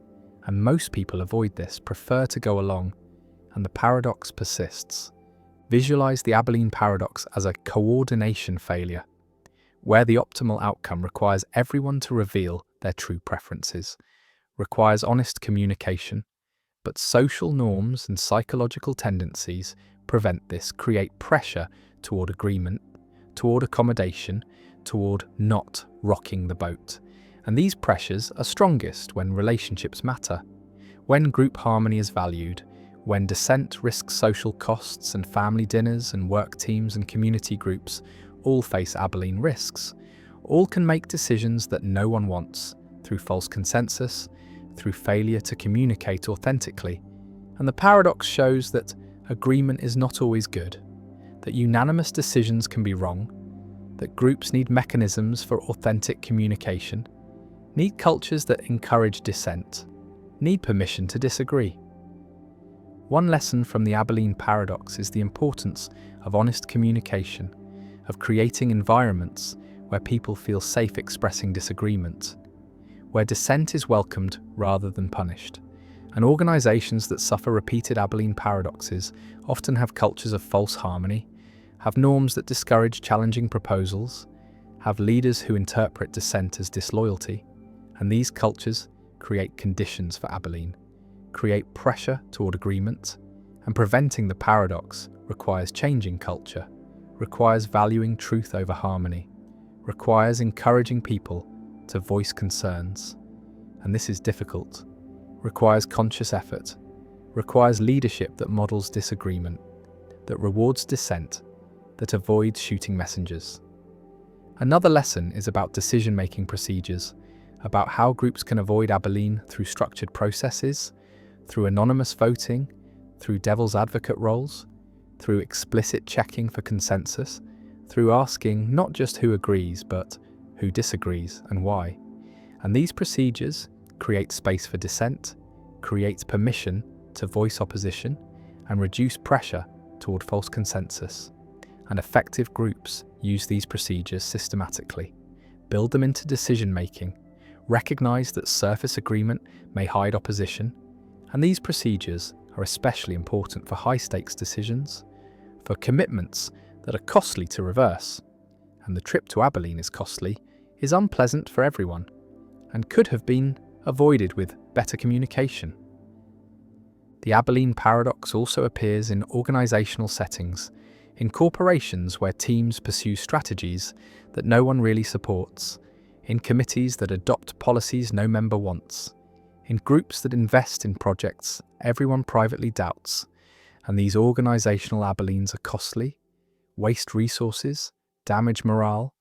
And most people avoid this, prefer to go along, and the paradox persists. Visualize the Abilene paradox as a coordination failure, where the optimal outcome requires everyone to reveal their true preferences, requires honest communication, but social norms and psychological tendencies prevent this, create pressure toward agreement, toward accommodation, toward not rocking the boat. And these pressures are strongest when relationships matter, when group harmony is valued, when dissent risks social costs and family dinners and work teams and community groups all face Abilene risks. All can make decisions that no one wants, through false consensus, through failure to communicate authentically. And the paradox shows that agreement is not always good, that unanimous decisions can be wrong, that groups need mechanisms for authentic communication, need cultures that encourage dissent, need permission to disagree. One lesson from the Abilene paradox is the importance of honest communication, of creating environments where people feel safe expressing disagreement, where dissent is welcomed rather than punished. And organizations that suffer repeated Abilene paradoxes often have cultures of false harmony, have norms that discourage challenging proposals, have leaders who interpret dissent as disloyalty, and these cultures create conditions for Abilene, create pressure toward agreement, and preventing the paradox requires changing culture, requires valuing truth over harmony, requires encouraging people to voice concerns. And this is difficult, requires conscious effort, requires leadership that models disagreement, that rewards dissent, that avoids shooting messengers. Another lesson is about decision-making procedures, about how groups can avoid Abilene through structured processes, through anonymous voting, through devil's advocate roles, through explicit checking for consensus, through asking not just who agrees, but who disagrees and why. And these procedures create space for dissent, create permission to voice opposition, and reduce pressure toward false consensus. And effective groups use these procedures systematically, build them into decision-making, recognize that surface agreement may hide opposition, and these procedures are especially important for high-stakes decisions, for commitments that are costly to reverse. And the trip to Abilene is costly, is unpleasant for everyone, and could have been avoided with better communication. The Abilene paradox also appears in organizational settings, in corporations where teams pursue strategies that no one really supports, in committees that adopt policies no member wants, in groups that invest in projects everyone privately doubts. And these organizational Abilenes are costly, waste resources, damage morale,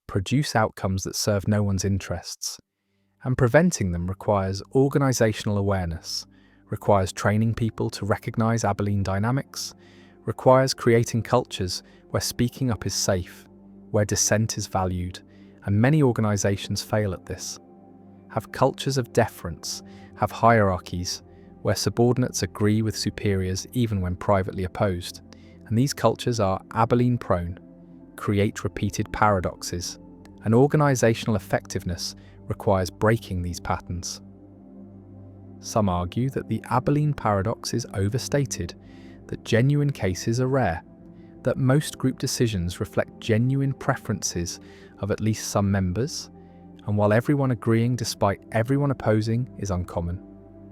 produce outcomes that serve no one's interests. And preventing them requires organizational awareness, requires training people to recognize Abilene dynamics, requires creating cultures where speaking up is safe, where dissent is valued, and many organizations fail at this. Have cultures of deference, have hierarchies, where subordinates agree with superiors even when privately opposed. And these cultures are Abilene-prone, create repeated paradoxes, and organizational effectiveness requires breaking these patterns. Some argue that the Abilene paradox is overstated, that genuine cases are rare, that most group decisions reflect genuine preferences of at least some members, and while everyone agreeing despite everyone opposing is uncommon,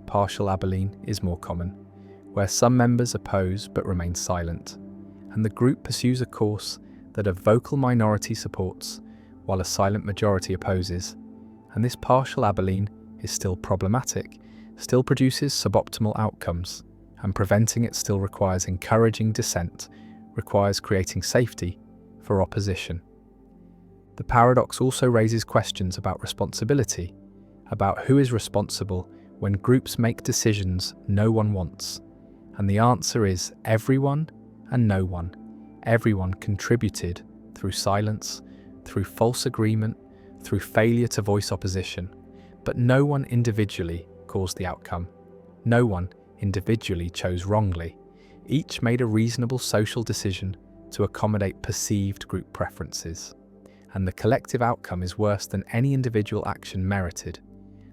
partial Abilene is more common, where some members oppose but remain silent, and the group pursues a course that a vocal minority supports while a silent majority opposes, and this partial Abilene is still problematic, still produces suboptimal outcomes, and preventing it still requires encouraging dissent, requires creating safety for opposition. The paradox also raises questions about responsibility, about who is responsible when groups make decisions no one wants, and the answer is everyone and no one. Everyone contributed through silence, through false agreement, through failure to voice opposition, but no one individually caused the outcome. No one individually chose wrongly. Each made a reasonable social decision to accommodate perceived group preferences. And the collective outcome is worse than any individual action merited.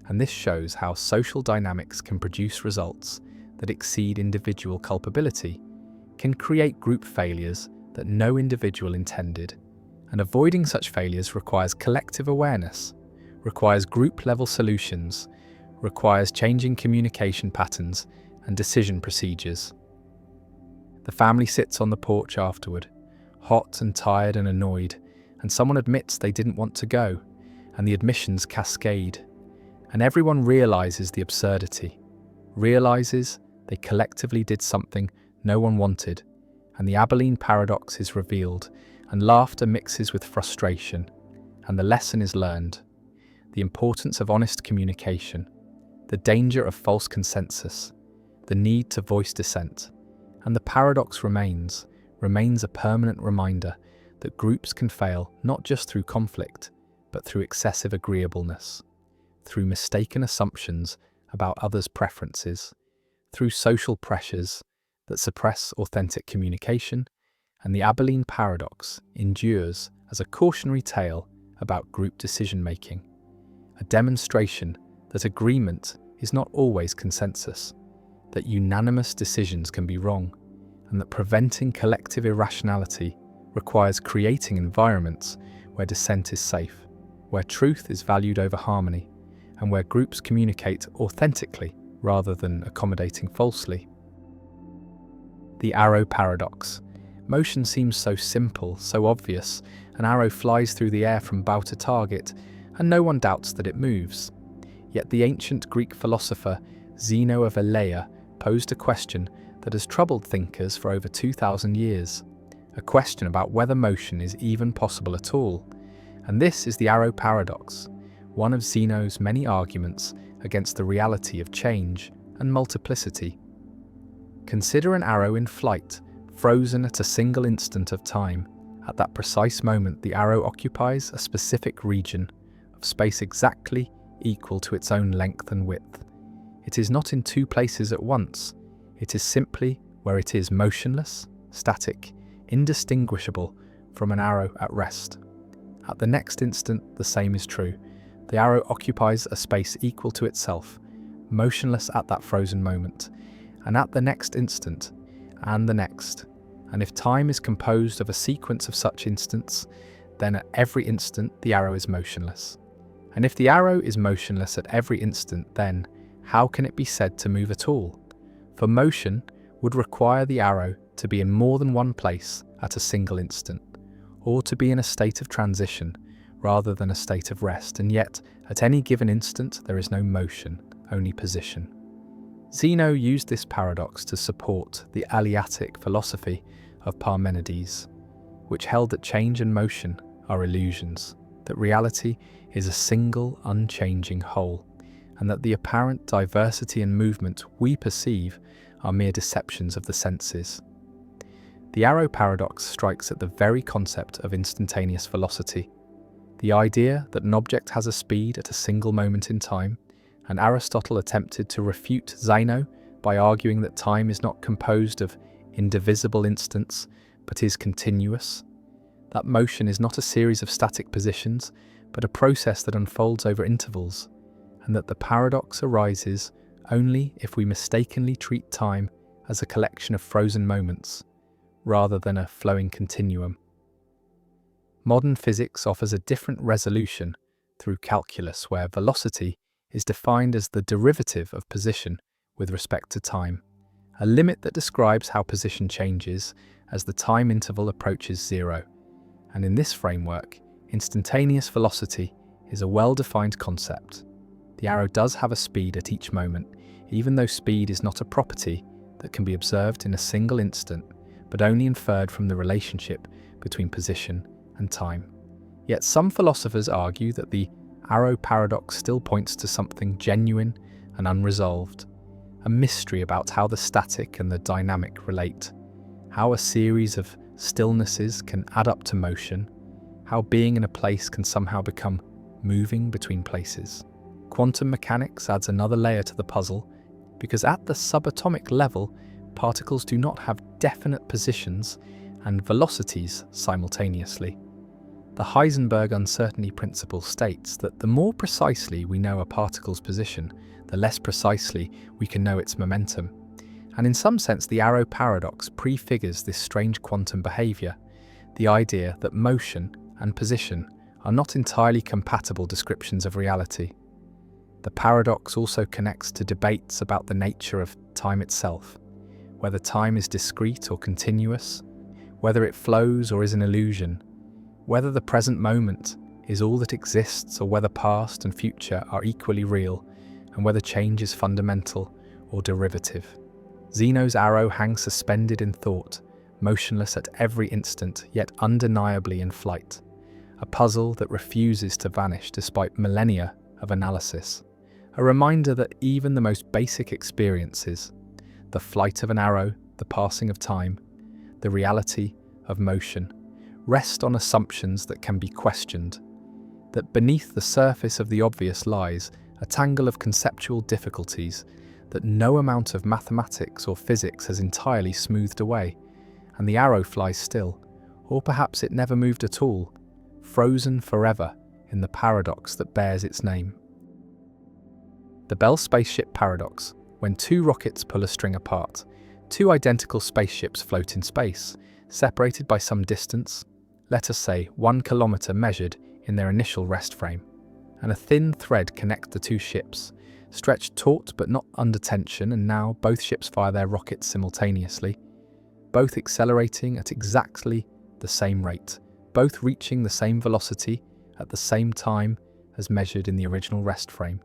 And this shows how social dynamics can produce results that exceed individual culpability, can create group failures that no individual intended. And avoiding such failures requires collective awareness, requires group-level solutions, requires changing communication patterns and decision procedures. The family sits on the porch afterward, hot and tired and annoyed, and someone admits they didn't want to go, and the admissions cascade. And everyone realizes the absurdity, realizes they collectively did something no one wanted, and the Abilene paradox is revealed, and laughter mixes with frustration, and the lesson is learned. The importance of honest communication, the danger of false consensus, the need to voice dissent, and the paradox remains a permanent reminder that groups can fail not just through conflict, but through excessive agreeableness, through mistaken assumptions about others' preferences, through social pressures that suppress authentic communication, and the Abilene paradox endures as a cautionary tale about group decision-making, a demonstration that agreement is not always consensus, that unanimous decisions can be wrong, and that preventing collective irrationality requires creating environments where dissent is safe, where truth is valued over harmony, and where groups communicate authentically rather than accommodating falsely. The arrow paradox. Motion seems so simple, so obvious. An arrow flies through the air from bow to target, and no one doubts that it moves. Yet the ancient Greek philosopher Zeno of Elea posed a question that has troubled thinkers for over 2,000 years, a question about whether motion is even possible at all. And this is the arrow paradox, one of Zeno's many arguments against the reality of change and multiplicity. Consider an arrow in flight, frozen at a single instant of time. At that precise moment, the arrow occupies a specific region of space exactly equal to its own length and width. It is not in two places at once. It is simply where it is motionless, static, indistinguishable from an arrow at rest. At the next instant, the same is true. The arrow occupies a space equal to itself, motionless at that frozen moment, and at the next instant, and the next. And if time is composed of a sequence of such instants, then at every instant the arrow is motionless. And if the arrow is motionless at every instant, then how can it be said to move at all? For motion would require the arrow to be in more than one place at a single instant, or to be in a state of transition rather than a state of rest, and yet at any given instant there is no motion, only position. Zeno used this paradox to support the Eleatic philosophy of Parmenides, which held that change and motion are illusions, that reality is a single, unchanging whole, and that the apparent diversity and movement we perceive are mere deceptions of the senses. The arrow paradox strikes at the very concept of instantaneous velocity, the idea that an object has a speed at a single moment in time, and Aristotle attempted to refute Zeno by arguing that time is not composed of indivisible instants, but is continuous, that motion is not a series of static positions, but a process that unfolds over intervals, and that the paradox arises only if we mistakenly treat time as a collection of frozen moments, rather than a flowing continuum. Modern physics offers a different resolution through calculus, where velocity is defined as the derivative of position with respect to time, a limit that describes how position changes as the time interval approaches zero. And in this framework, instantaneous velocity is a well-defined concept. The arrow does have a speed at each moment, even though speed is not a property that can be observed in a single instant, but only inferred from the relationship between position and time. Yet some philosophers argue that the arrow paradox still points to something genuine and unresolved, a mystery about how the static and the dynamic relate, how a series of stillnesses can add up to motion, how being in a place can somehow become moving between places. Quantum mechanics adds another layer to the puzzle, because at the subatomic level, particles do not have definite positions and velocities simultaneously. The Heisenberg uncertainty principle states that the more precisely we know a particle's position, the less precisely we can know its momentum. And in some sense, the arrow paradox prefigures this strange quantum behavior, the idea that motion and position are not entirely compatible descriptions of reality. The paradox also connects to debates about the nature of time itself, whether time is discrete or continuous, whether it flows or is an illusion, whether the present moment is all that exists or whether past and future are equally real, and whether change is fundamental or derivative. Zeno's arrow hangs suspended in thought, motionless at every instant, yet undeniably in flight, a puzzle that refuses to vanish despite millennia of analysis, a reminder that even the most basic experiences, the flight of an arrow, the passing of time, the reality of motion, rest on assumptions that can be questioned, that beneath the surface of the obvious lies a tangle of conceptual difficulties that no amount of mathematics or physics has entirely smoothed away, and the arrow flies still, or perhaps it never moved at all, frozen forever in the paradox that bears its name. The Bell spaceship paradox. When two rockets pull a string apart, two identical spaceships float in space, separated by some distance, let us say 1 kilometer measured in their initial rest frame, and a thin thread connects the two ships, stretched taut but not under tension, and now both ships fire their rockets simultaneously, both accelerating at exactly the same rate, both reaching the same velocity at the same time as measured in the original rest frame.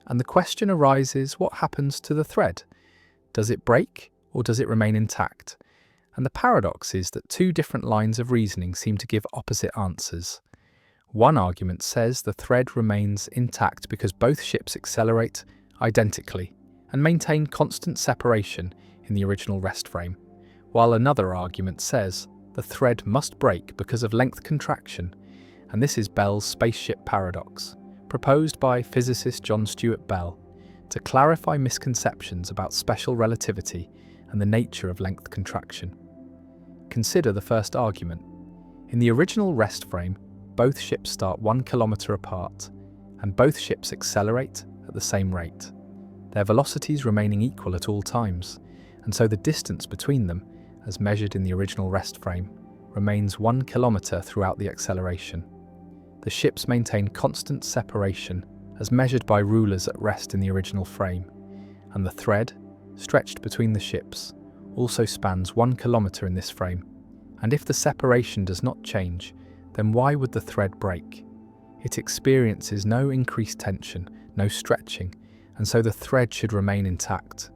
And the question arises, what happens to the thread? Does it break or does it remain intact? And the paradox is that two different lines of reasoning seem to give opposite answers. One argument says the thread remains intact because both ships accelerate identically and maintain constant separation in the original rest frame, while another argument says the thread must break because of length contraction, and this is Bell's spaceship paradox, proposed by physicist John Stuart Bell to clarify misconceptions about special relativity and the nature of length contraction. Consider the first argument. In the original rest frame, both ships start 1 kilometer apart, and both ships accelerate at the same rate, their velocities remaining equal at all times, and so the distance between them, as measured in the original rest frame, remains 1 kilometer throughout the acceleration. The ships maintain constant separation as measured by rulers at rest in the original frame, and the thread, stretched between the ships, also spans 1 kilometer in this frame. And if the separation does not change, then why would the thread break? It experiences no increased tension, no stretching, and so the thread should remain intact.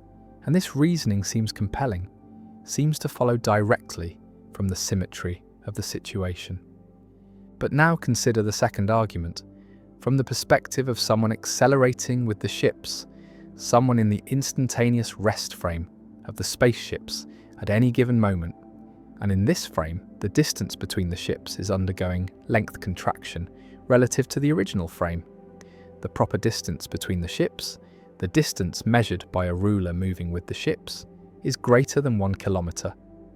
And this reasoning seems compelling, seems to follow directly from the symmetry of the situation. But now consider the second argument, from the perspective of someone accelerating with the ships, someone in the instantaneous rest frame of the spaceships at any given moment. And in this frame, the distance between the ships is undergoing length contraction relative to the original frame. The proper distance between the ships, the distance measured by a ruler moving with the ships, is greater than 1 kilometer,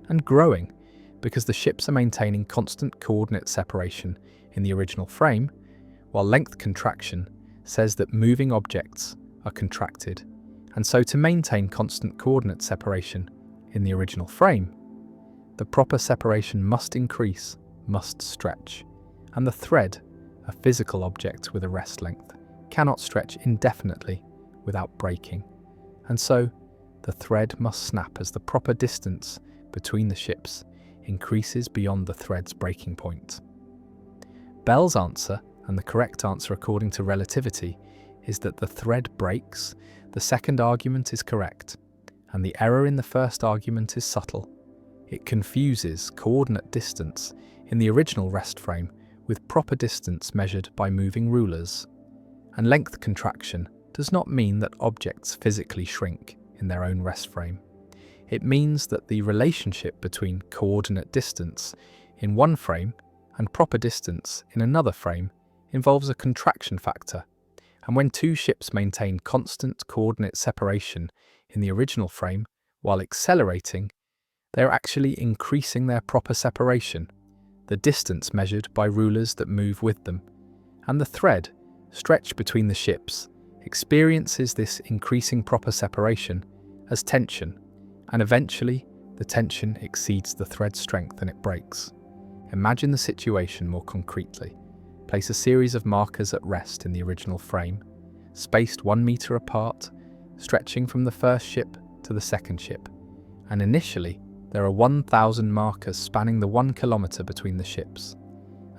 and growing, because the ships are maintaining constant coordinate separation in the original frame, while length contraction says that moving objects are contracted, And so to maintain constant coordinate separation in the original frame, the proper separation must increase, must stretch, and the thread, a physical object with a rest length, cannot stretch indefinitely without breaking, and so the thread must snap as the proper distance between the ships increases beyond the thread's breaking point. Bell's answer, and the correct answer according to relativity, is that the thread breaks. The second argument is correct, and the error in the first argument is subtle. It confuses coordinate distance in the original rest frame with proper distance measured by moving rulers. And length contraction does not mean that objects physically shrink in their own rest frame. It means that the relationship between coordinate distance in one frame and proper distance in another frame involves a contraction factor, and when two ships maintain constant coordinate separation in the original frame while accelerating, they are actually increasing their proper separation, the distance measured by rulers that move with them, and the thread stretched between the ships experiences this increasing proper separation as tension, and eventually the tension exceeds the thread's strength and it breaks. Imagine the situation more concretely. Place a series of markers at rest in the original frame, spaced 1 meter apart, stretching from the first ship to the second ship, and initially there are 1,000 markers spanning the 1 kilometer between the ships.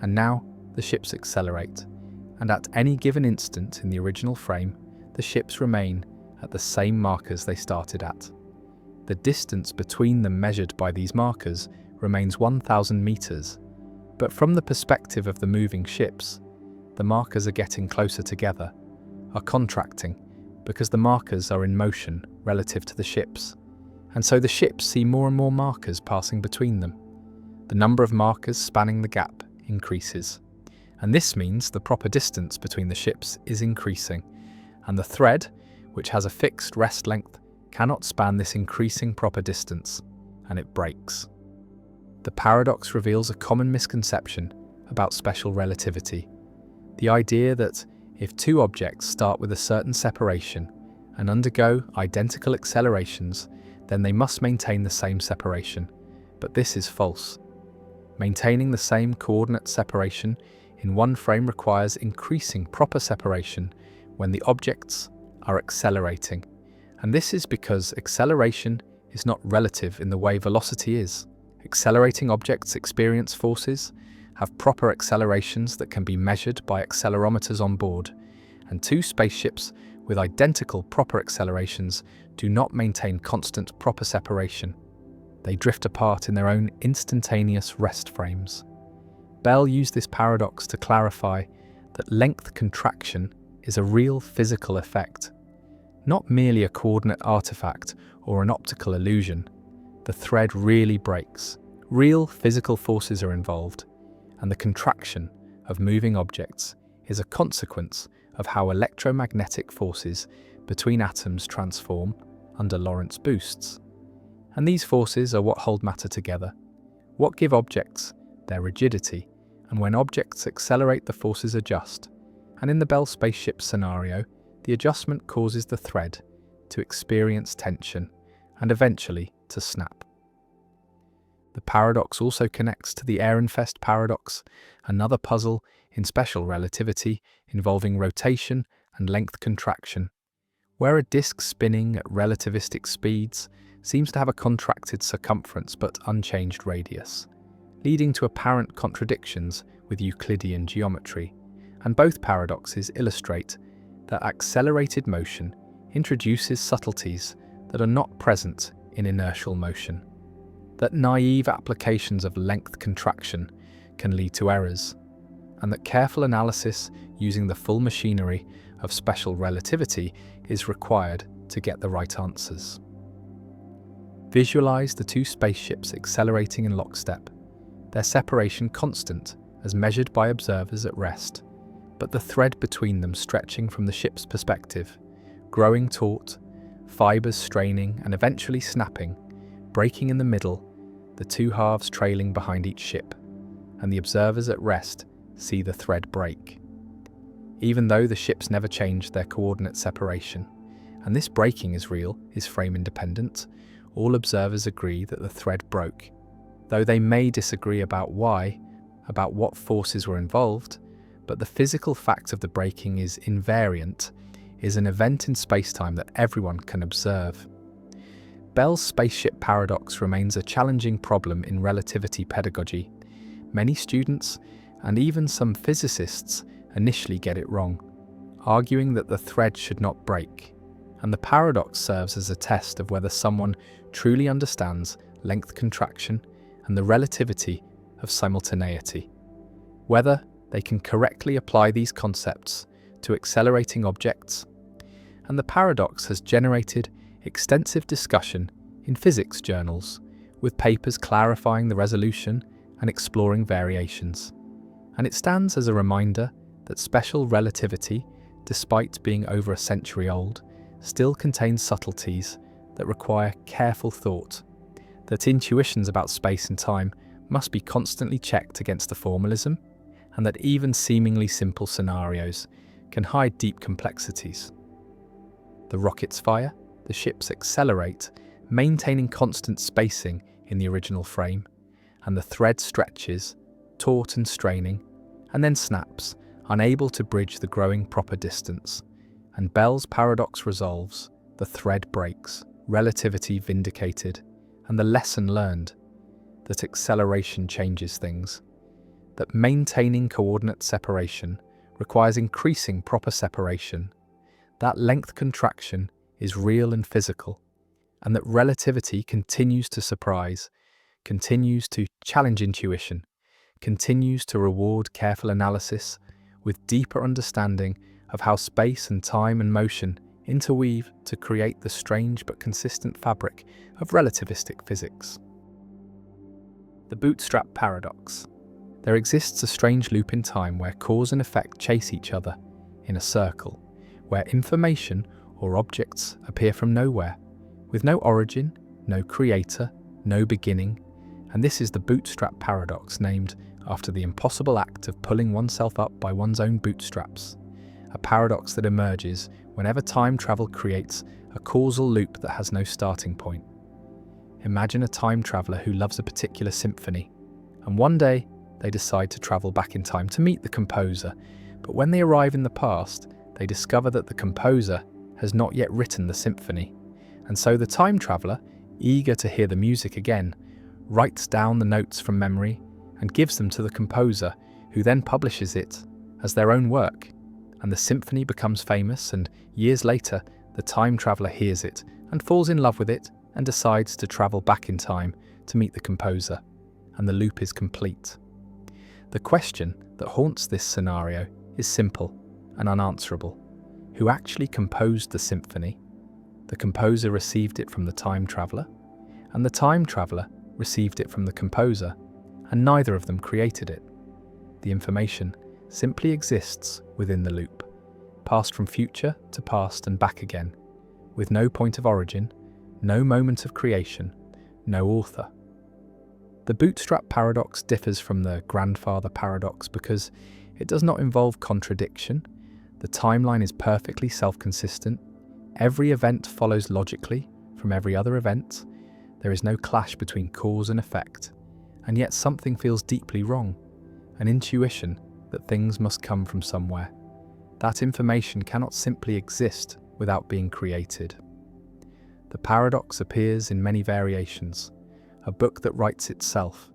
And now the ships accelerate, and at any given instant in the original frame, the ships remain at the same markers they started at. The distance between them measured by these markers remains 1,000 meters, but from the perspective of the moving ships, the markers are getting closer together, are contracting, because the markers are in motion relative to the ships, and so the ships see more and more markers passing between them. The number of markers spanning the gap increases, and this means the proper distance between the ships is increasing, and the thread, which has a fixed rest length, cannot span this increasing proper distance, and it breaks. The paradox reveals a common misconception about special relativity, the idea that if two objects start with a certain separation and undergo identical accelerations, then they must maintain the same separation. But this is false. Maintaining the same coordinate separation in one frame requires increasing proper separation when the objects are accelerating. And this is because acceleration is not relative in the way velocity is. Accelerating objects experience forces, have proper accelerations that can be measured by accelerometers on board, and two spaceships with identical proper accelerations do not maintain constant proper separation. They drift apart in their own instantaneous rest frames. Bell used this paradox to clarify that length contraction is a real physical effect, not merely a coordinate artifact or an optical illusion. The thread really breaks. Real physical forces are involved, and the contraction of moving objects is a consequence of how electromagnetic forces between atoms transform under Lorentz boosts. And these forces are what hold matter together, what give objects their rigidity, and when objects accelerate, the forces adjust. And in the Bell spaceship scenario, the adjustment causes the thread to experience tension and eventually to snap. The paradox also connects to the Ehrenfest paradox, another puzzle in special relativity involving rotation and length contraction, where a disk spinning at relativistic speeds seems to have a contracted circumference but unchanged radius, leading to apparent contradictions with Euclidean geometry. And both paradoxes illustrate that accelerated motion introduces subtleties that are not present in inertial motion, that naive applications of length contraction can lead to errors, and that careful analysis using the full machinery of special relativity is required to get the right answers. Visualize the two spaceships accelerating in lockstep, their separation constant as measured by observers at rest, but the thread between them stretching from the ship's perspective, growing taut, fibers straining and eventually snapping, breaking in the middle, the two halves trailing behind each ship, and the observers at rest see the thread break. Even though the ships never changed their coordinate separation, and this breaking is real, is frame independent, all observers agree that the thread broke. Though they may disagree about why, about what forces were involved, but the physical fact of the breaking is invariant, is an event in spacetime that everyone can observe. Bell's spaceship paradox remains a challenging problem in relativity pedagogy. Many students, and even some physicists, initially get it wrong, arguing that the thread should not break, and the paradox serves as a test of whether someone truly understands length contraction and the relativity of simultaneity, whether they can correctly apply these concepts to accelerating objects. And the paradox has generated extensive discussion in physics journals, with papers clarifying the resolution and exploring variations. And it stands as a reminder that special relativity, despite being over a century old, still contains subtleties that require careful thought, that intuitions about space and time must be constantly checked against the formalism, and that even seemingly simple scenarios can hide deep complexities. The rockets fire, the ships accelerate, maintaining constant spacing in the original frame, and the thread stretches, taut and straining, and then snaps, unable to bridge the growing proper distance. And Bell's paradox resolves, the thread breaks, relativity vindicated, and the lesson learned, that acceleration changes things, that maintaining coordinate separation requires increasing proper separation, that length contraction is real and physical, and that relativity continues to surprise, continues to challenge intuition, continues to reward careful analysis with deeper understanding of how space and time and motion interweave to create the strange but consistent fabric of relativistic physics. The bootstrap paradox. There exists a strange loop in time where cause and effect chase each other in a circle, where information or objects appear from nowhere, with no origin, no creator, no beginning, and this is the bootstrap paradox, named after the impossible act of pulling oneself up by one's own bootstraps, a paradox that emerges whenever time travel creates a causal loop that has no starting point. Imagine a time traveler who loves a particular symphony, and one day they decide to travel back in time to meet the composer, but when they arrive in the past, they discover that the composer has not yet written the symphony, and so the time traveler, eager to hear the music again, writes down the notes from memory and gives them to the composer, who then publishes it as their own work, and the symphony becomes famous, and years later the time traveler hears it and falls in love with it and decides to travel back in time to meet the composer, and the loop is complete. The question that haunts this scenario is simple and unanswerable. Who actually composed the symphony? The composer received it from the time traveler, and the time traveler received it from the composer, and neither of them created it. The information simply exists within the loop, passed from future to past and back again, with no point of origin, no moment of creation, no author. The bootstrap paradox differs from the grandfather paradox because it does not involve contradiction. The timeline is perfectly self-consistent. Every event follows logically from every other event. There is no clash between cause and effect, and yet something feels deeply wrong, an intuition that things must come from somewhere. That information cannot simply exist without being created. The paradox appears in many variations: a book that writes itself,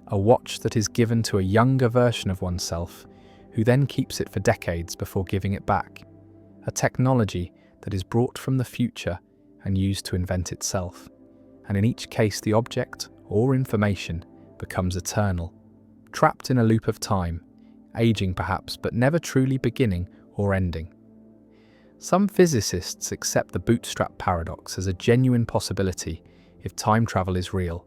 a watch that is given to a younger version of oneself, who then keeps it for decades before giving it back, a technology that is brought from the future and used to invent itself, and in each case the object or information becomes eternal, trapped in a loop of time, aging perhaps, but never truly beginning or ending. Some physicists accept the bootstrap paradox as a genuine possibility if time travel is real,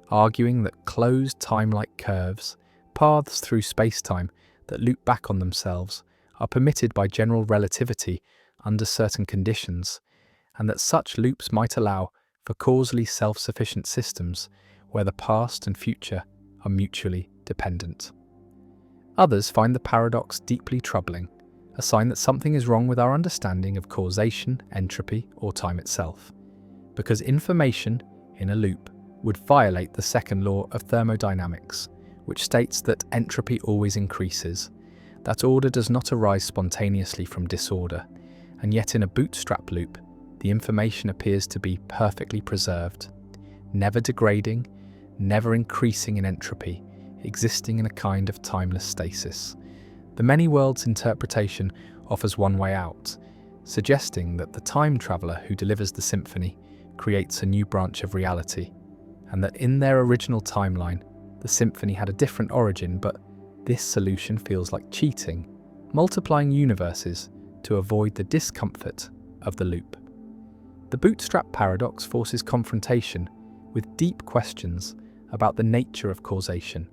arguing that closed time-like curves, paths through space-time that loop back on themselves, are permitted by general relativity under certain conditions, and that such loops might allow for causally self-sufficient systems where the past and future are mutually dependent. Others find the paradox deeply troubling, a sign that something is wrong with our understanding of causation, entropy, or time itself. Because information in a loop would violate the second law of thermodynamics, which states that entropy always increases, that order does not arise spontaneously from disorder, and yet in a bootstrap loop, the information appears to be perfectly preserved, never degrading, never increasing in entropy, existing in a kind of timeless stasis. The many worlds interpretation offers one way out, suggesting that the time traveler who delivers the symphony creates a new branch of reality, and that in their original timeline, the symphony had a different origin, but this solution feels like cheating, multiplying universes to avoid the discomfort of the loop. The bootstrap paradox forces confrontation with deep questions about the nature of causation,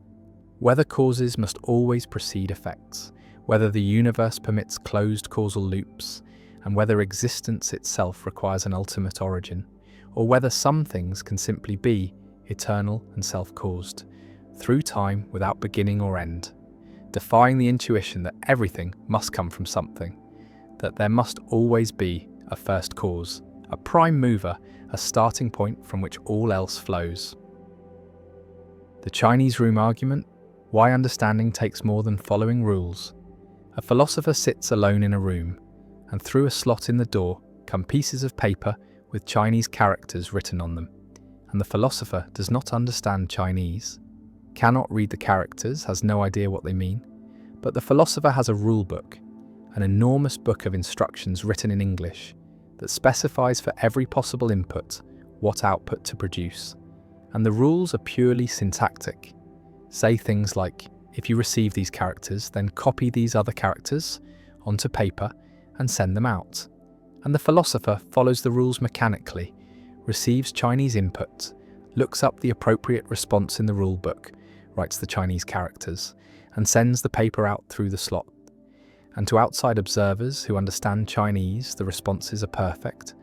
whether causes must always precede effects, whether the universe permits closed causal loops, and whether existence itself requires an ultimate origin, or whether some things can simply be eternal and self-caused, through time without beginning or end, defying the intuition that everything must come from something, that there must always be a first cause, a prime mover, a starting point from which all else flows. The Chinese room argument, why understanding takes more than following rules. A philosopher sits alone in a room, and through a slot in the door come pieces of paper with Chinese characters written on them, and the philosopher does not understand Chinese, cannot read the characters, has no idea what they mean, but the philosopher has a rule book, an enormous book of instructions written in English that specifies for every possible input what output to produce, and the rules are purely syntactic. Say things like, if you receive these characters, then copy these other characters onto paper and send them out. And the philosopher follows the rules mechanically, receives Chinese input, looks up the appropriate response in the rule book, writes the Chinese characters, and sends the paper out through the slot. And to outside observers who understand Chinese, the responses are perfect,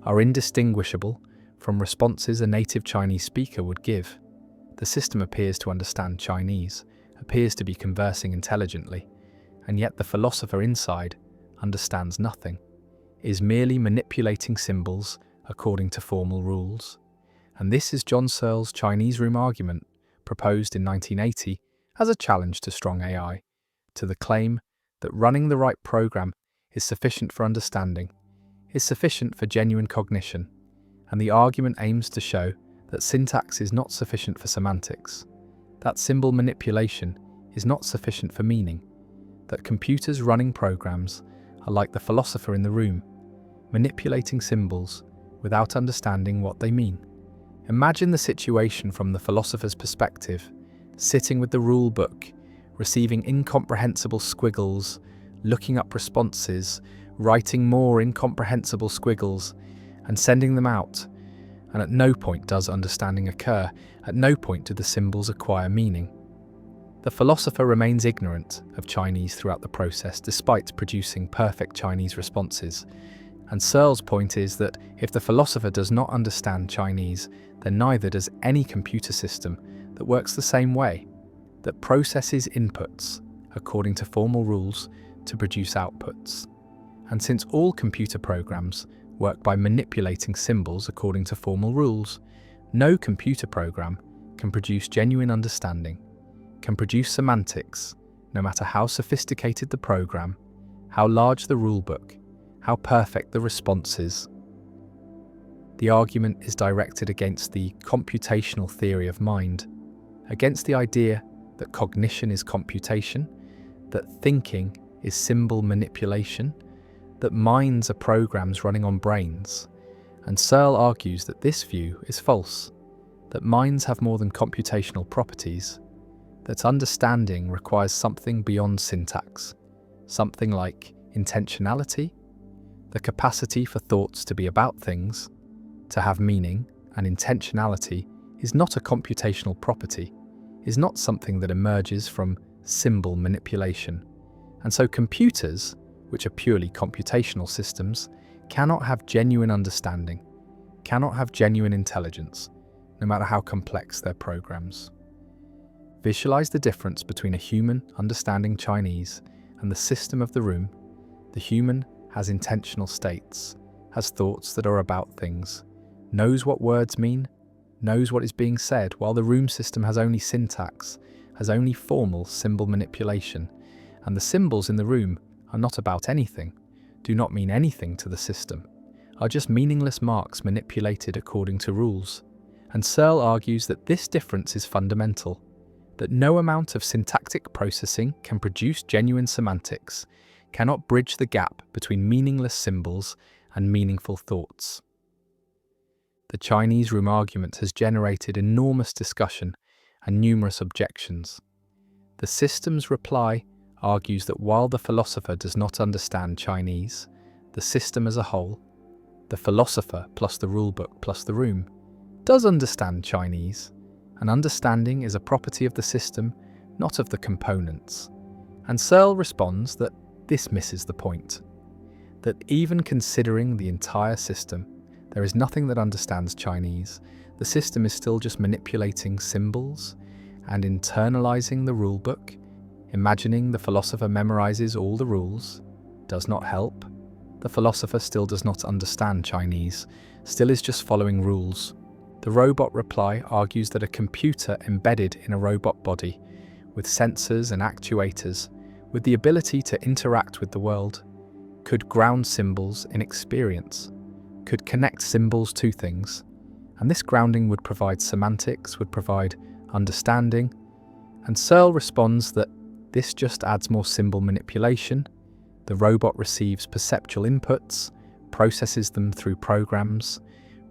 are indistinguishable from responses a native Chinese speaker would give. The system appears to understand Chinese, appears to be conversing intelligently, and yet the philosopher inside understands nothing, is merely manipulating symbols according to formal rules. And this is John Searle's Chinese room argument, proposed in 1980 as a challenge to strong AI, to the claim that running the right program is sufficient for understanding, is sufficient for genuine cognition, and the argument aims to show that syntax is not sufficient for semantics, that symbol manipulation is not sufficient for meaning, that computers running programs are like the philosopher in the room, manipulating symbols without understanding what they mean. Imagine the situation from the philosopher's perspective, sitting with the rule book, receiving incomprehensible squiggles, looking up responses, writing more incomprehensible squiggles, and sending them out. And at no point does understanding occur, at no point do the symbols acquire meaning. The philosopher remains ignorant of Chinese throughout the process, despite producing perfect Chinese responses. And Searle's point is that if the philosopher does not understand Chinese, then neither does any computer system that works the same way, that processes inputs according to formal rules to produce outputs. And since all computer programs work by manipulating symbols according to formal rules, no computer program can produce genuine understanding, can produce semantics, no matter how sophisticated the program, how large the rulebook, how perfect the response is. The argument is directed against the computational theory of mind, against the idea that cognition is computation, that thinking is symbol manipulation, that minds are programs running on brains. And Searle argues that this view is false, that minds have more than computational properties, that understanding requires something beyond syntax, something like intentionality, the capacity for thoughts to be about things, to have meaning, and intentionality is not a computational property, is not something that emerges from symbol manipulation. And so computers, which are purely computational systems, cannot have genuine understanding, cannot have genuine intelligence, no matter how complex their programs. Visualize the difference between a human understanding Chinese and the system of the room, The human has intentional states, has thoughts that are about things, knows what words mean, knows what is being said, while the room system has only syntax, has only formal symbol manipulation, and the symbols in the room are not about anything, do not mean anything to the system, are just meaningless marks manipulated according to rules. And Searle argues that this difference is fundamental, that no amount of syntactic processing can produce genuine semantics, cannot bridge the gap between meaningless symbols and meaningful thoughts. The Chinese room argument has generated enormous discussion and numerous objections. The system's reply argues that while the philosopher does not understand Chinese, the system as a whole, the philosopher plus the rulebook plus the room, does understand Chinese, and understanding is a property of the system, not of the components. And Searle responds that this misses the point, that even considering the entire system, there is nothing that understands Chinese. The system is still just manipulating symbols and internalizing the rulebook. Imagining the philosopher memorizes all the rules does not help. The philosopher still does not understand Chinese, still is just following rules. The robot reply argues that a computer embedded in a robot body, with sensors and actuators, with the ability to interact with the world, could ground symbols in experience, could connect symbols to things, and this grounding would provide semantics, would provide understanding. And Searle responds that this just adds more symbol manipulation. The robot receives perceptual inputs, processes them through programs,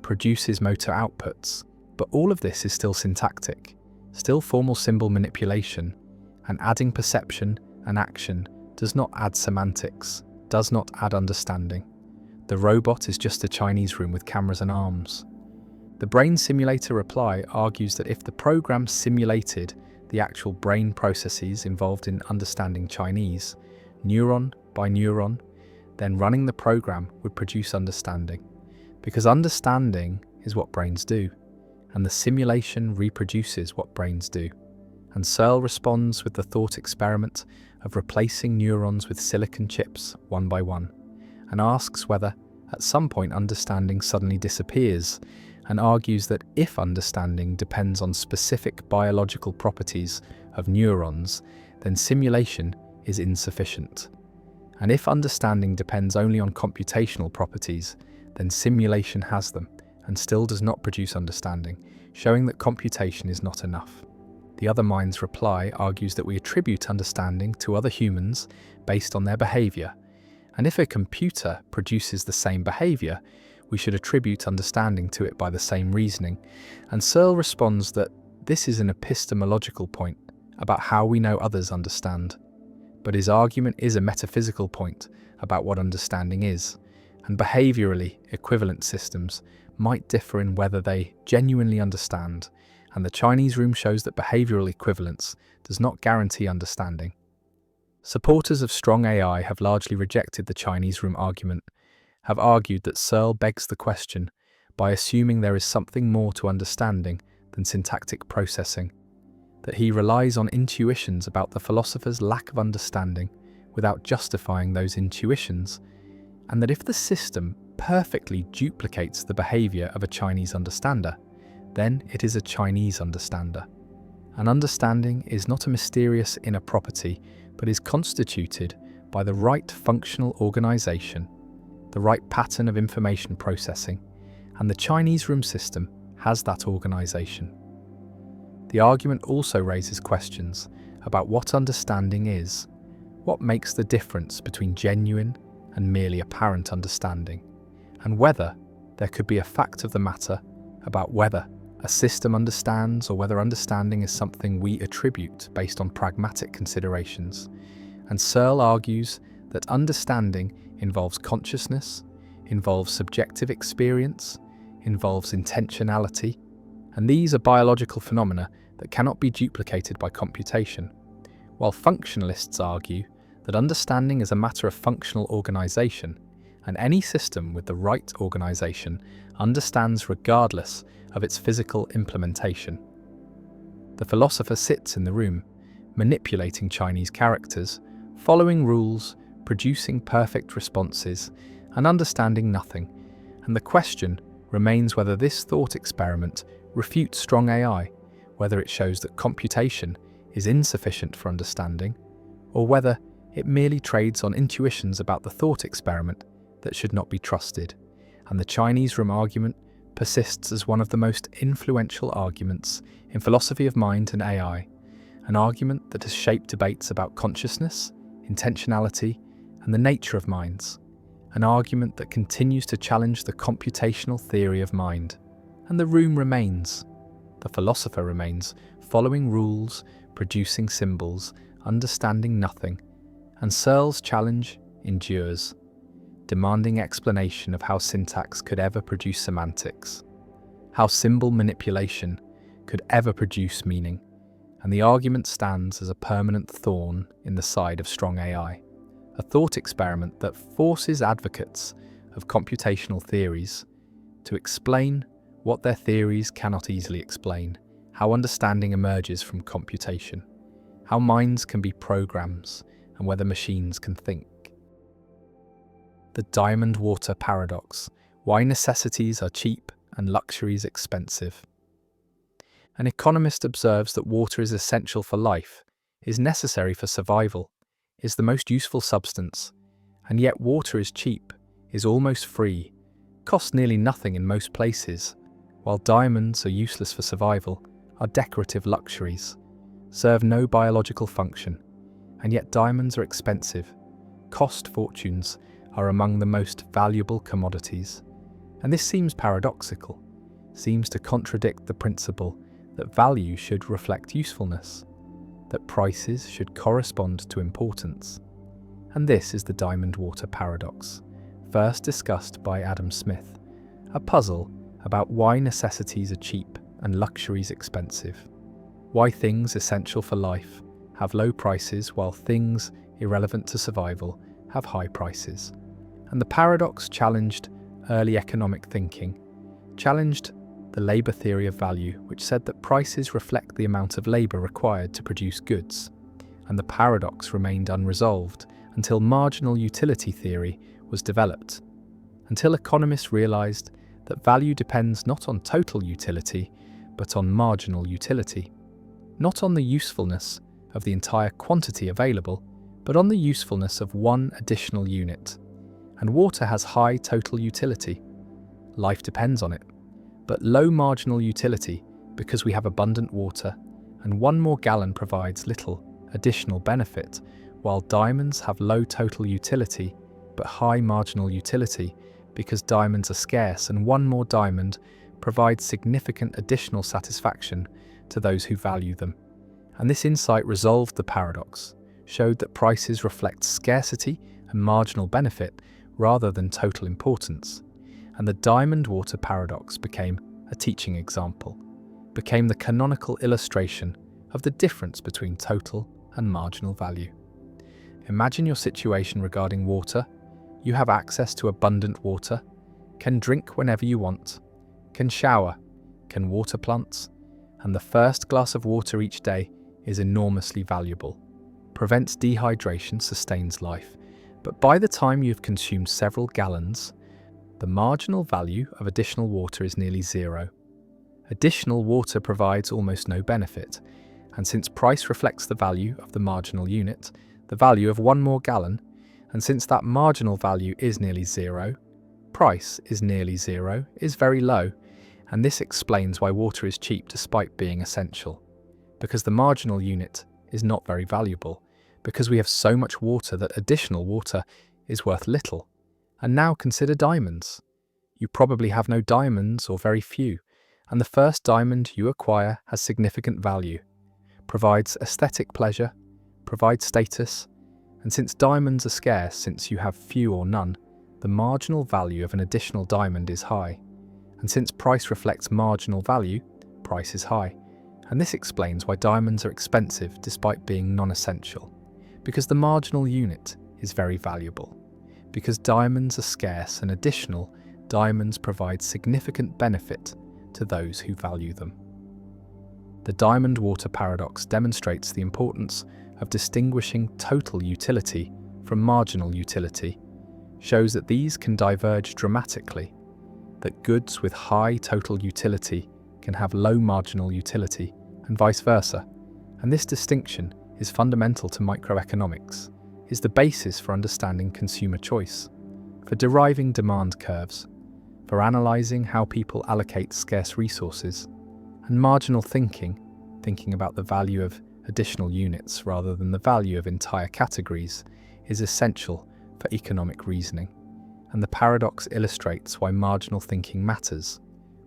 produces motor outputs, but all of this is still syntactic, still formal symbol manipulation, and adding perception and action does not add semantics, does not add understanding. The robot is just a Chinese room with cameras and arms. The brain simulator reply argues that if the program simulated the actual brain processes involved in understanding Chinese, neuron by neuron, then running the program would produce understanding. Because understanding is what brains do, and the simulation reproduces what brains do. And Searle responds with the thought experiment of replacing neurons with silicon chips one by one, and asks whether, at some point, understanding suddenly disappears, and argues that if understanding depends on specific biological properties of neurons, then simulation is insufficient. And if understanding depends only on computational properties, then simulation has them and still does not produce understanding, showing that computation is not enough. The Other Minds reply argues that we attribute understanding to other humans based on their behavior, and if a computer produces the same behavior, we should attribute understanding to it by the same reasoning. And Searle responds that this is an epistemological point about how we know others understand, but his argument is a metaphysical point about what understanding is, and behaviourally equivalent systems might differ in whether they genuinely understand, and the Chinese room shows that behavioural equivalence does not guarantee understanding. Supporters of strong AI have largely rejected the Chinese room argument, have argued that Searle begs the question by assuming there is something more to understanding than syntactic processing, that he relies on intuitions about the philosopher's lack of understanding without justifying those intuitions, and that if the system perfectly duplicates the behaviour of a Chinese understander, then it is a Chinese understander. An understanding is not a mysterious inner property, but is constituted by the right functional organisation, the right pattern of information processing, and the Chinese room system has that organisation. The argument also raises questions about what understanding is, what makes the difference between genuine and merely apparent understanding, and whether there could be a fact of the matter about whether a system understands or whether understanding is something we attribute based on pragmatic considerations. And Searle argues that understanding involves consciousness, involves subjective experience, involves intentionality, and these are biological phenomena that cannot be duplicated by computation, while functionalists argue that understanding is a matter of functional organisation, and any system with the right organisation understands regardless of its physical implementation. The philosopher sits in the room, manipulating Chinese characters, following rules, producing perfect responses and understanding nothing, and the question remains whether this thought experiment refutes strong AI, whether it shows that computation is insufficient for understanding, or whether it merely trades on intuitions about the thought experiment that should not be trusted. And the Chinese room argument persists as one of the most influential arguments in philosophy of mind and AI, an argument that has shaped debates about consciousness, intentionality, and the nature of minds, an argument that continues to challenge the computational theory of mind. And the room remains. The philosopher remains, following rules, producing symbols, understanding nothing, and Searle's challenge endures, demanding explanation of how syntax could ever produce semantics, how symbol manipulation could ever produce meaning, and the argument stands as a permanent thorn in the side of strong AI, a thought experiment that forces advocates of computational theories to explain what their theories cannot easily explain, how understanding emerges from computation, how minds can be programs, and whether machines can think. The diamond water paradox: why necessities are cheap and luxuries expensive. An economist observes that water is essential for life, is necessary for survival, is the most useful substance, and yet water is cheap, is almost free, costs nearly nothing in most places, while diamonds are useless for survival, are decorative luxuries, serve no biological function, and yet diamonds are expensive, cost fortunes, are among the most valuable commodities. And this seems paradoxical, seems to contradict the principle that value should reflect usefulness, that prices should correspond to importance. And this is the diamond water paradox, first discussed by Adam Smith, a puzzle about why necessities are cheap and luxuries expensive, why things essential for life have low prices while things irrelevant to survival have high prices. And the paradox challenged early economic thinking, challenged the labour theory of value, which said that prices reflect the amount of labour required to produce goods. And the paradox remained unresolved until marginal utility theory was developed, until economists realised that value depends not on total utility, but on marginal utility, not on the usefulness of the entire quantity available, but on the usefulness of one additional unit. And water has high total utility. Life depends on it, but low marginal utility because we have abundant water, and one more gallon provides little additional benefit, while diamonds have low total utility but high marginal utility because diamonds are scarce, and one more diamond provides significant additional satisfaction to those who value them. And this insight resolved the paradox, showed that prices reflect scarcity and marginal benefit rather than total importance. And the diamond water paradox became a teaching example, became the canonical illustration of the difference between total and marginal value. Imagine your situation regarding water. You have access to abundant water, can drink whenever you want, can shower, can water plants, and the first glass of water each day is enormously valuable, prevents dehydration, sustains life. But by the time you've consumed several gallons, the marginal value of additional water is nearly zero. Additional water provides almost no benefit, and since price reflects the value of the marginal unit, the value of one more gallon, and since that marginal value is nearly zero, price is nearly zero, is very low, and this explains why water is cheap despite being essential. Because the marginal unit is not very valuable, because we have so much water that additional water is worth little. And now consider diamonds. You probably have no diamonds or very few, and the first diamond you acquire has significant value, provides aesthetic pleasure, provides status, and since diamonds are scarce, since you have few or none, the marginal value of an additional diamond is high. And since price reflects marginal value, price is high. And this explains why diamonds are expensive despite being non-essential. Because the marginal unit is very valuable. Because diamonds are scarce and additional, diamonds provide significant benefit to those who value them. The diamond water paradox demonstrates the importance of distinguishing total utility from marginal utility shows that these can diverge dramatically, that goods with high total utility can have low marginal utility, and vice versa. And this distinction is fundamental to microeconomics, is the basis for understanding consumer choice, for deriving demand curves, for analysing how people allocate scarce resources, and marginal thinking about the value of additional units rather than the value of entire categories, is essential for economic reasoning. And the paradox illustrates why marginal thinking matters,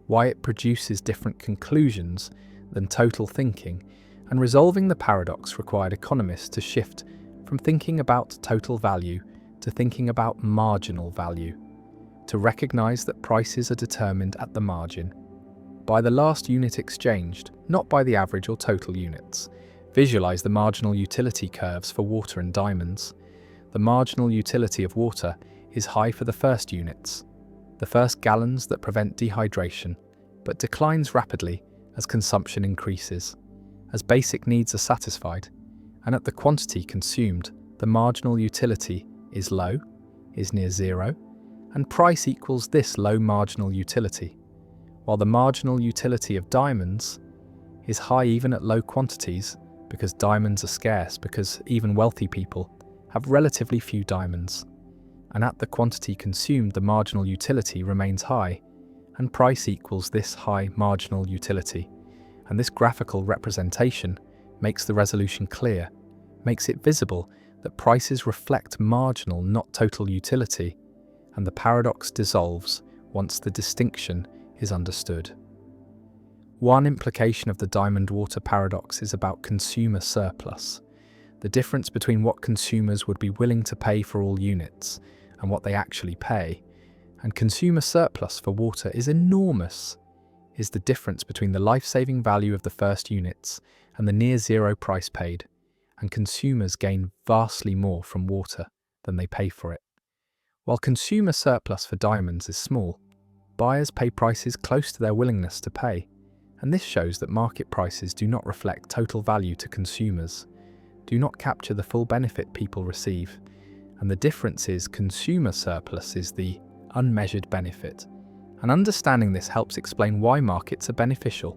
why it produces different conclusions than total thinking, and resolving the paradox required economists to shift from thinking about total value to thinking about marginal value, to recognise that prices are determined at the margin, by the last unit exchanged, not by the average or total units. Visualise the marginal utility curves for water and diamonds. The marginal utility of water is high for the first units, the first gallons that prevent dehydration, but declines rapidly as consumption increases, as basic needs are satisfied, and at the quantity consumed, the marginal utility is low, is near zero, and price equals this low marginal utility, while the marginal utility of diamonds is high even at low quantities, because diamonds are scarce, because even wealthy people have relatively few diamonds, and at the quantity consumed the marginal utility remains high, and price equals this high marginal utility. And this graphical representation makes the resolution clear, makes it visible that prices reflect marginal, not total utility, and the paradox dissolves once the distinction is understood. One implication of the diamond water paradox is about consumer surplus, the difference between what consumers would be willing to pay for all units and what they actually pay. And consumer surplus for water is enormous, is the difference between the life-saving value of the first units and the near-zero price paid, and consumers gain vastly more from water than they pay for it. While consumer surplus for diamonds is small, buyers pay prices close to their willingness to pay, and this shows that market prices do not reflect total value to consumers, do not capture the full benefit people receive, and the difference is consumer surplus is the unmeasured benefit. And understanding this helps explain why markets are beneficial,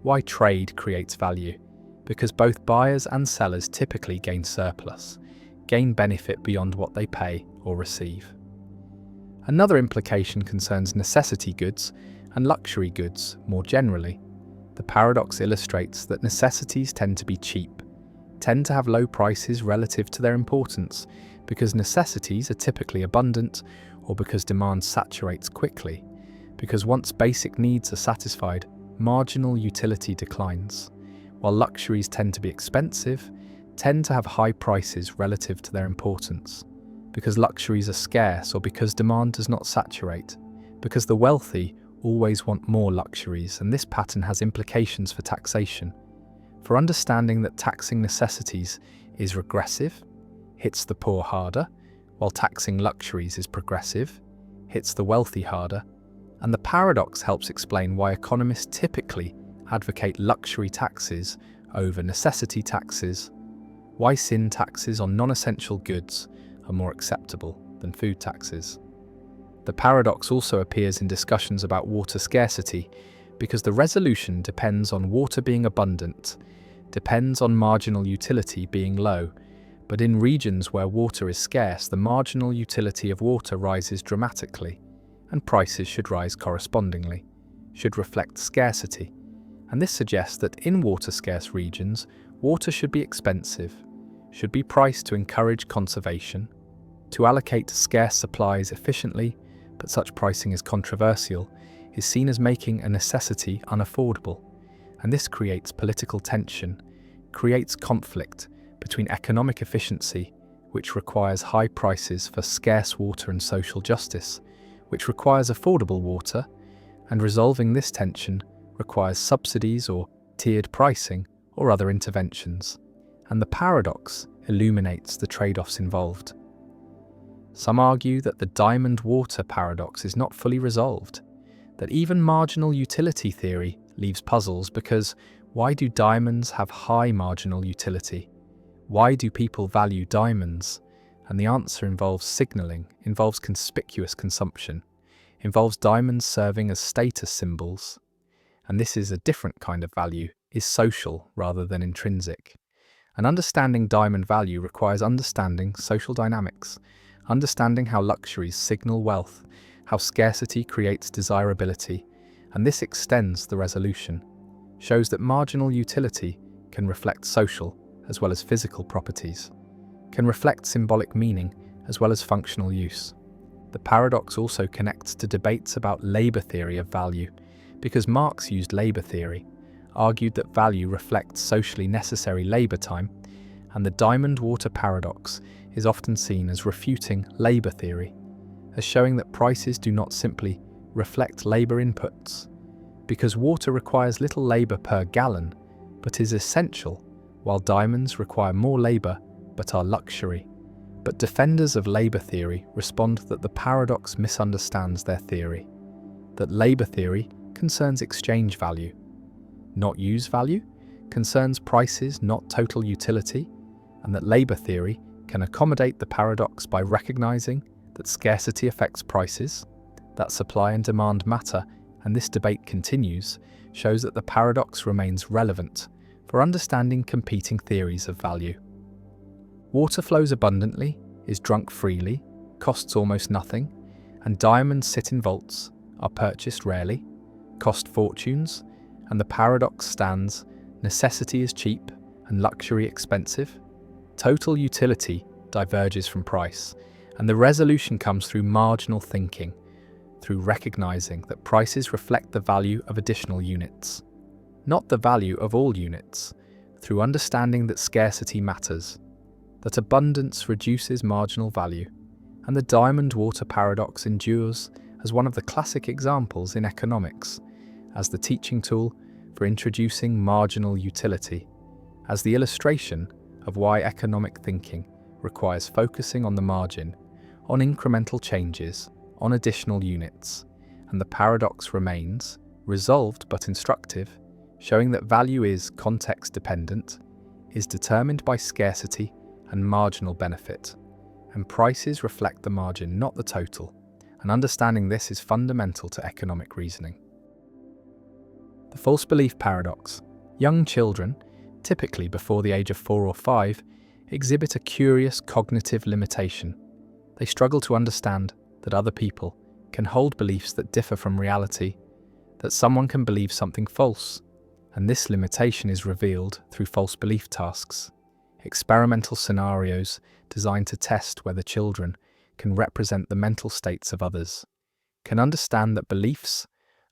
why trade creates value, because both buyers and sellers typically gain surplus, gain benefit beyond what they pay or receive. Another implication concerns necessity goods and luxury goods more generally. The paradox illustrates that necessities tend to be cheap, tend to have low prices relative to their importance, because necessities are typically abundant or because demand saturates quickly. Because once basic needs are satisfied, marginal utility declines, while luxuries tend to be expensive, tend to have high prices relative to their importance, because luxuries are scarce or because demand does not saturate, because the wealthy always want more luxuries, and this pattern has implications for taxation. For understanding that taxing necessities is regressive, hits the poor harder, while taxing luxuries is progressive, hits the wealthy harder. And the paradox helps explain why economists typically advocate luxury taxes over necessity taxes, why sin taxes on non-essential goods are more acceptable than food taxes. The paradox also appears in discussions about water scarcity, because the resolution depends on water being abundant, depends on marginal utility being low, but in regions where water is scarce, the marginal utility of water rises dramatically, and prices should rise correspondingly, should reflect scarcity. And this suggests that in water-scarce regions, water should be expensive, should be priced to encourage conservation, to allocate scarce supplies efficiently, but such pricing is controversial, is seen as making a necessity unaffordable. And this creates political tension, creates conflict between economic efficiency, which requires high prices for scarce water, and social justice, which requires affordable water, and resolving this tension requires subsidies or tiered pricing or other interventions. And the paradox illuminates the trade-offs involved. Some argue that the diamond water paradox is not fully resolved, that even marginal utility theory leaves puzzles, because why do diamonds have high marginal utility? Why do people value diamonds? And the answer involves signaling, involves conspicuous consumption, involves diamonds serving as status symbols. And this is a different kind of value, is social rather than intrinsic. And understanding diamond value requires understanding social dynamics, understanding how luxuries signal wealth, how scarcity creates desirability, and this extends the resolution, shows that marginal utility can reflect social as well as physical properties, can reflect symbolic meaning as well as functional use. The paradox also connects to debates about labor theory of value, because Marx used labor theory, argued that value reflects socially necessary labor time, and the diamond water paradox is often seen as refuting labor theory, as showing that prices do not simply reflect labor inputs, because water requires little labor per gallon, but is essential, while diamonds require more labor but are luxury. But defenders of labor theory respond that the paradox misunderstands their theory, that labor theory concerns exchange value, not use value, concerns prices, not total utility, and that labor theory can accommodate the paradox by recognizing that scarcity affects prices, that supply and demand matter, and this debate continues, shows that the paradox remains relevant for understanding competing theories of value. Water flows abundantly, is drunk freely, costs almost nothing, and diamonds sit in vaults, are purchased rarely, cost fortunes, and the paradox stands: necessity is cheap and luxury expensive. Total utility diverges from price, and the resolution comes through marginal thinking, through recognizing that prices reflect the value of additional units, not the value of all units, through understanding that scarcity matters, that abundance reduces marginal value, and the diamond water paradox endures as one of the classic examples in economics, as the teaching tool for introducing marginal utility, as the illustration of why economic thinking requires focusing on the margin, on incremental changes, on additional units, and the paradox remains, resolved but instructive, showing that value is context-dependent, is determined by scarcity and marginal benefit, and prices reflect the margin, not the total, and understanding this is fundamental to economic reasoning. The false belief paradox. Young children, typically before the age of 4 or 5, exhibit a curious cognitive limitation. They struggle to understand that other people can hold beliefs that differ from reality, that someone can believe something false, and this limitation is revealed through false belief tasks, experimental scenarios designed to test whether children can represent the mental states of others, can understand that beliefs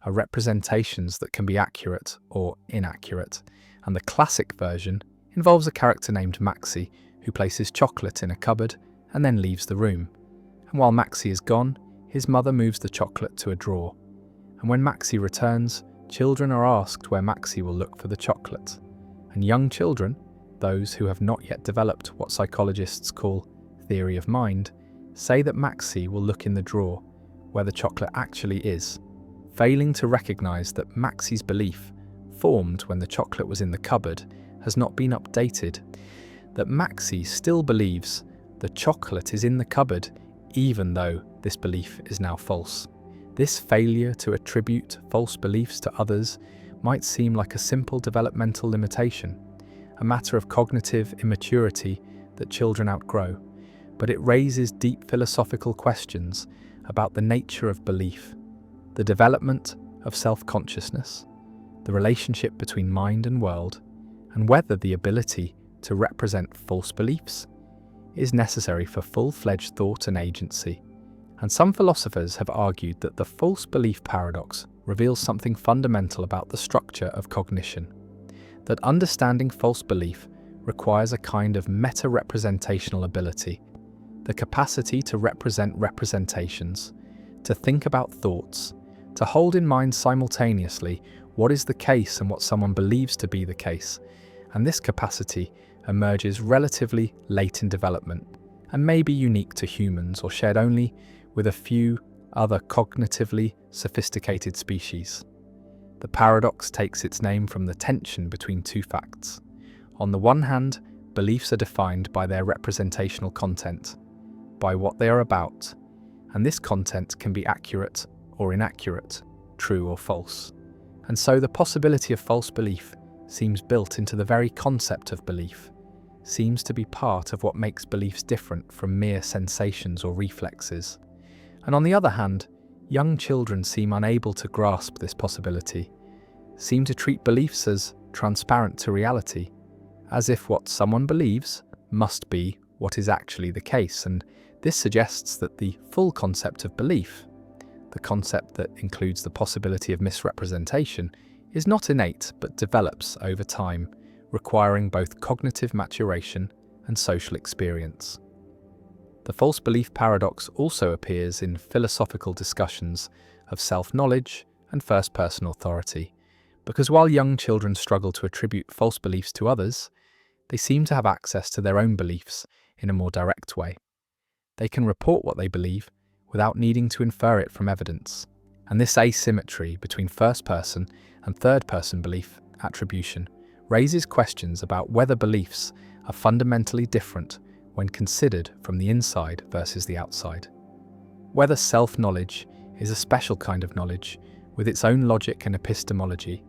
are representations that can be accurate or inaccurate, and the classic version involves a character named Maxie who places chocolate in a cupboard and then leaves the room. And while Maxie is gone, his mother moves the chocolate to a drawer. And when Maxie returns, children are asked where Maxie will look for the chocolate. And young children, those who have not yet developed what psychologists call theory of mind, say that Maxie will look in the drawer where the chocolate actually is, failing to recognize that Maxie's belief, formed when the chocolate was in the cupboard, has not been updated, that Maxie still believes the chocolate is in the cupboard even though this belief is now false. This failure to attribute false beliefs to others might seem like a simple developmental limitation, a matter of cognitive immaturity that children outgrow, but it raises deep philosophical questions about the nature of belief, the development of self-consciousness, the relationship between mind and world, and whether the ability to represent false beliefs is necessary for full-fledged thought and agency. And some philosophers have argued that the false belief paradox reveals something fundamental about the structure of cognition, that understanding false belief requires a kind of meta-representational ability, the capacity to represent representations, to think about thoughts, to hold in mind simultaneously what is the case and what someone believes to be the case, and this capacity emerges relatively late in development and may be unique to humans or shared only with a few other cognitively sophisticated species. The paradox takes its name from the tension between two facts. On the one hand, beliefs are defined by their representational content, by what they are about, and this content can be accurate or inaccurate, true or false. And so the possibility of false belief seems built into the very concept of belief, seems to be part of what makes beliefs different from mere sensations or reflexes. And on the other hand, young children seem unable to grasp this possibility, seem to treat beliefs as transparent to reality, as if what someone believes must be what is actually the case. And this suggests that the full concept of belief, the concept that includes the possibility of misrepresentation, is not innate but develops over time, requiring both cognitive maturation and social experience. The false belief paradox also appears in philosophical discussions of self-knowledge and first-person authority, because while young children struggle to attribute false beliefs to others, they seem to have access to their own beliefs in a more direct way. They can report what they believe without needing to infer it from evidence, and this asymmetry between first-person and third-person belief attribution raises questions about whether beliefs are fundamentally different when considered from the inside versus the outside. Whether self-knowledge is a special kind of knowledge with its own logic and epistemology,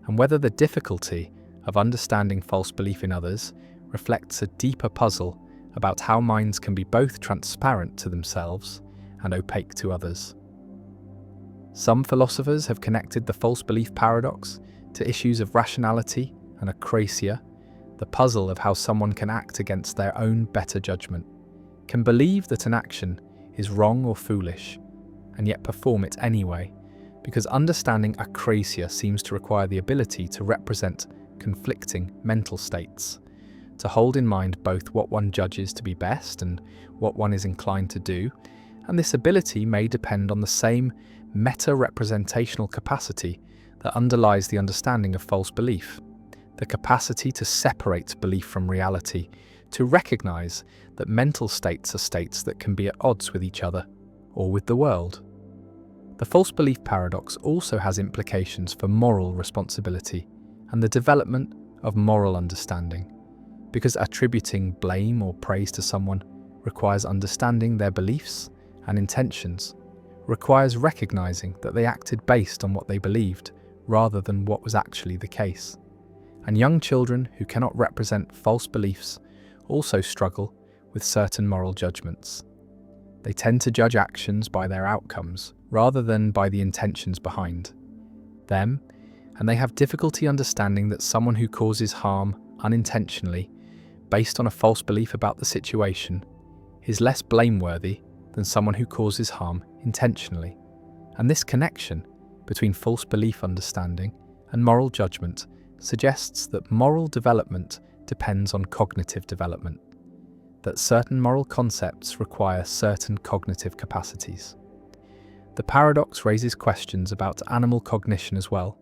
and whether the difficulty of understanding false belief in others reflects a deeper puzzle about how minds can be both transparent to themselves and opaque to others. Some philosophers have connected the false belief paradox to issues of rationality and akrasia, the puzzle of how someone can act against their own better judgment, can believe that an action is wrong or foolish, and yet perform it anyway, because understanding akrasia seems to require the ability to represent conflicting mental states, to hold in mind both what one judges to be best and what one is inclined to do, and this ability may depend on the same meta-representational capacity that underlies the understanding of false belief, the capacity to separate belief from reality, to recognize that mental states are states that can be at odds with each other or with the world. The false belief paradox also has implications for moral responsibility and the development of moral understanding, because attributing blame or praise to someone requires understanding their beliefs and intentions, requires recognizing that they acted based on what they believed rather than what was actually the case. And young children who cannot represent false beliefs also struggle with certain moral judgments. They tend to judge actions by their outcomes rather than by the intentions behind them, and they have difficulty understanding that someone who causes harm unintentionally, based on a false belief about the situation, is less blameworthy than someone who causes harm intentionally. And this connection between false belief understanding and moral judgment suggests that moral development depends on cognitive development, that certain moral concepts require certain cognitive capacities. The paradox raises questions about animal cognition as well,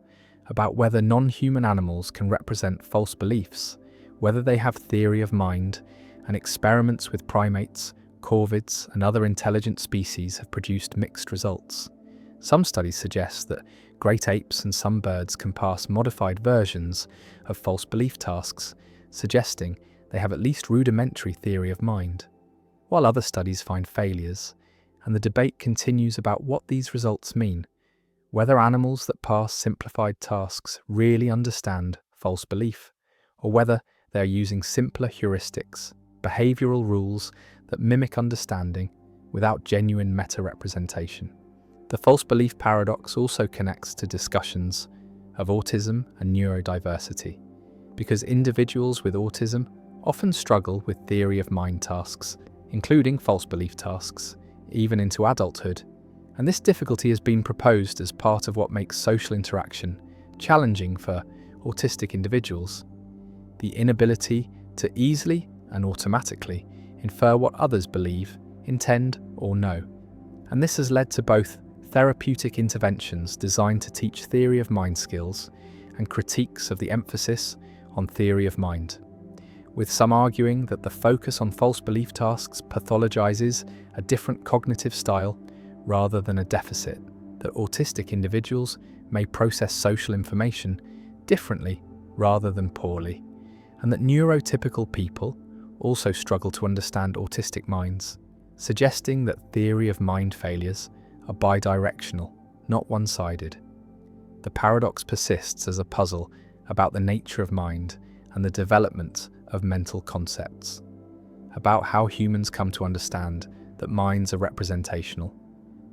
about whether non-human animals can represent false beliefs, whether they have theory of mind, and experiments with primates, corvids, and other intelligent species have produced mixed results. Some studies suggest that great apes and some birds can pass modified versions of false belief tasks, suggesting they have at least rudimentary theory of mind, while other studies find failures, and the debate continues about what these results mean, whether animals that pass simplified tasks really understand false belief, or whether they are using simpler heuristics, behavioral rules that mimic understanding without genuine meta-representation. The false belief paradox also connects to discussions of autism and neurodiversity, because individuals with autism often struggle with theory of mind tasks, including false belief tasks, even into adulthood, and this difficulty has been proposed as part of what makes social interaction challenging for autistic individuals: the inability to easily and automatically infer what others believe, intend, or know. And this has led to both therapeutic interventions designed to teach theory of mind skills and critiques of the emphasis on theory of mind, with some arguing that the focus on false belief tasks pathologizes a different cognitive style rather than a deficit, that autistic individuals may process social information differently rather than poorly, and that neurotypical people also struggle to understand autistic minds, suggesting that theory of mind failures are bidirectional, not one-sided. The paradox persists as a puzzle about the nature of mind and the development of mental concepts, about how humans come to understand that minds are representational,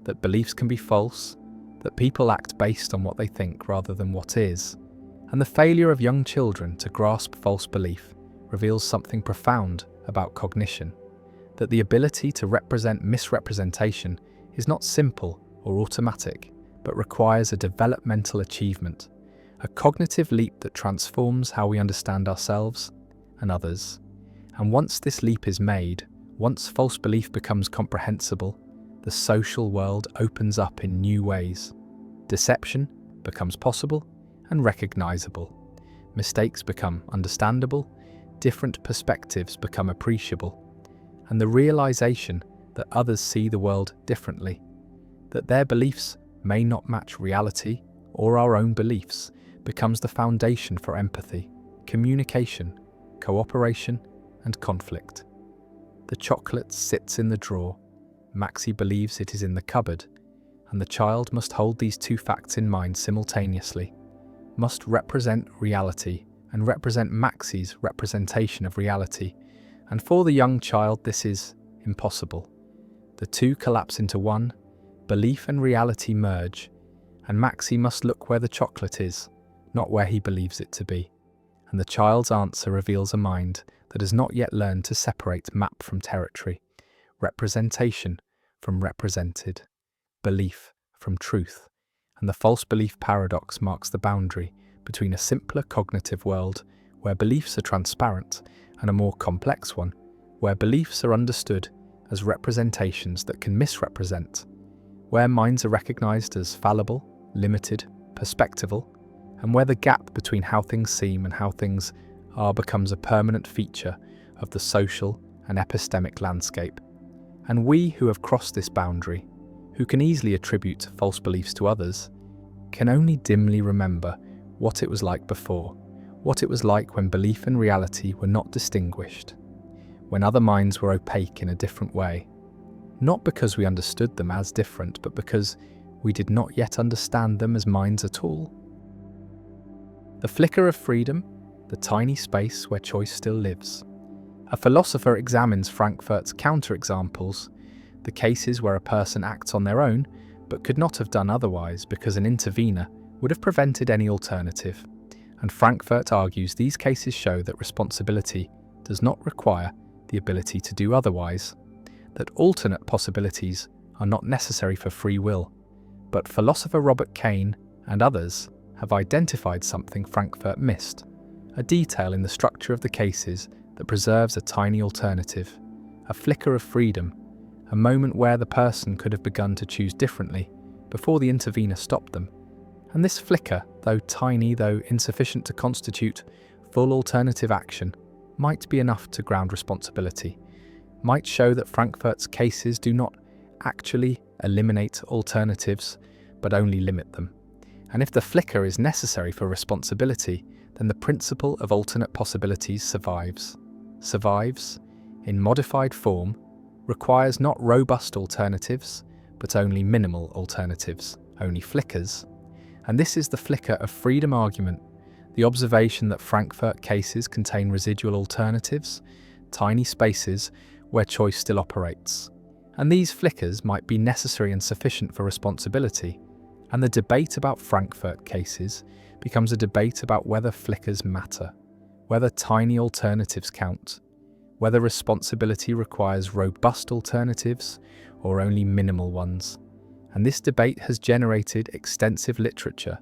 that beliefs can be false, that people act based on what they think rather than what is, and the failure of young children to grasp false belief reveals something profound about cognition, that the ability to represent misrepresentation is not simple or automatic, but requires a developmental achievement, a cognitive leap that transforms how we understand ourselves and others. And once this leap is made, once false belief becomes comprehensible, the social world opens up in new ways. Deception becomes possible and recognizable. Mistakes become understandable, different perspectives become appreciable, and the realization that others see the world differently, that their beliefs may not match reality or our own beliefs, becomes the foundation for empathy, communication, cooperation, and conflict. The chocolate sits in the drawer, Maxie believes it is in the cupboard, and the child must hold these two facts in mind simultaneously, must represent reality and represent Maxie's representation of reality, and for the young child this is impossible. The two collapse into one, belief and reality merge, and Maxie must look where the chocolate is, not where he believes it to be. And the child's answer reveals a mind that has not yet learned to separate map from territory, representation from represented, belief from truth. And the false belief paradox marks the boundary between a simpler cognitive world where beliefs are transparent and a more complex one where beliefs are understood as representations that can misrepresent, where minds are recognized as fallible, limited, perspectival, and where the gap between how things seem and how things are becomes a permanent feature of the social and epistemic landscape. And we who have crossed this boundary, who can easily attribute false beliefs to others, can only dimly remember what it was like before, what it was like when belief and reality were not distinguished, when other minds were opaque in a different way, not because we understood them as different, but because we did not yet understand them as minds at all. The flicker of freedom, the tiny space where choice still lives. A philosopher examines Frankfurt's counterexamples, the cases where a person acts on their own but could not have done otherwise because an intervener would have prevented any alternative. And Frankfurt argues these cases show that responsibility does not require the ability to do otherwise, that alternate possibilities are not necessary for free will. But philosopher Robert Caine and others have identified something Frankfurt missed, a detail in the structure of the cases that preserves a tiny alternative, a flicker of freedom, a moment where the person could have begun to choose differently before the intervener stopped them. And this flicker, though tiny, though insufficient to constitute full alternative action, might be enough to ground responsibility, might show that Frankfurt's cases do not actually eliminate alternatives, but only limit them. And if the flicker is necessary for responsibility, then the principle of alternate possibilities survives. Survives, in modified form, requires not robust alternatives, but only minimal alternatives, only flickers. And this is the flicker of freedom argument, the observation that Frankfurt cases contain residual alternatives, tiny spaces where choice still operates. And these flickers might be necessary and sufficient for responsibility. And the debate about Frankfurt cases becomes a debate about whether flickers matter, whether tiny alternatives count, whether responsibility requires robust alternatives or only minimal ones. And this debate has generated extensive literature,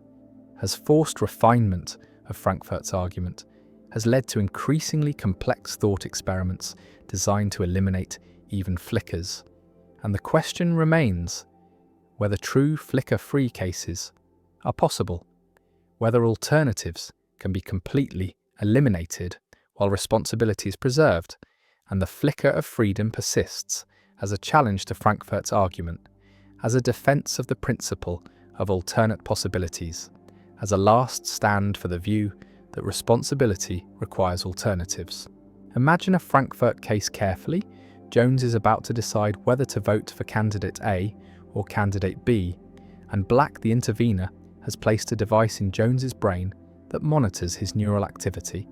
has forced refinement of Frankfurt's argument, has led to increasingly complex thought experiments designed to eliminate even flickers. And the question remains whether true flicker-free cases are possible, whether alternatives can be completely eliminated while responsibility is preserved, and the flicker of freedom persists as a challenge to Frankfurt's argument, as a defense of the principle of alternate possibilities, as a last stand for the view that responsibility requires alternatives. Imagine a Frankfurt case carefully, Jones is about to decide whether to vote for candidate A or candidate B, and Black, the intervener, has placed a device in Jones's brain that monitors his neural activity,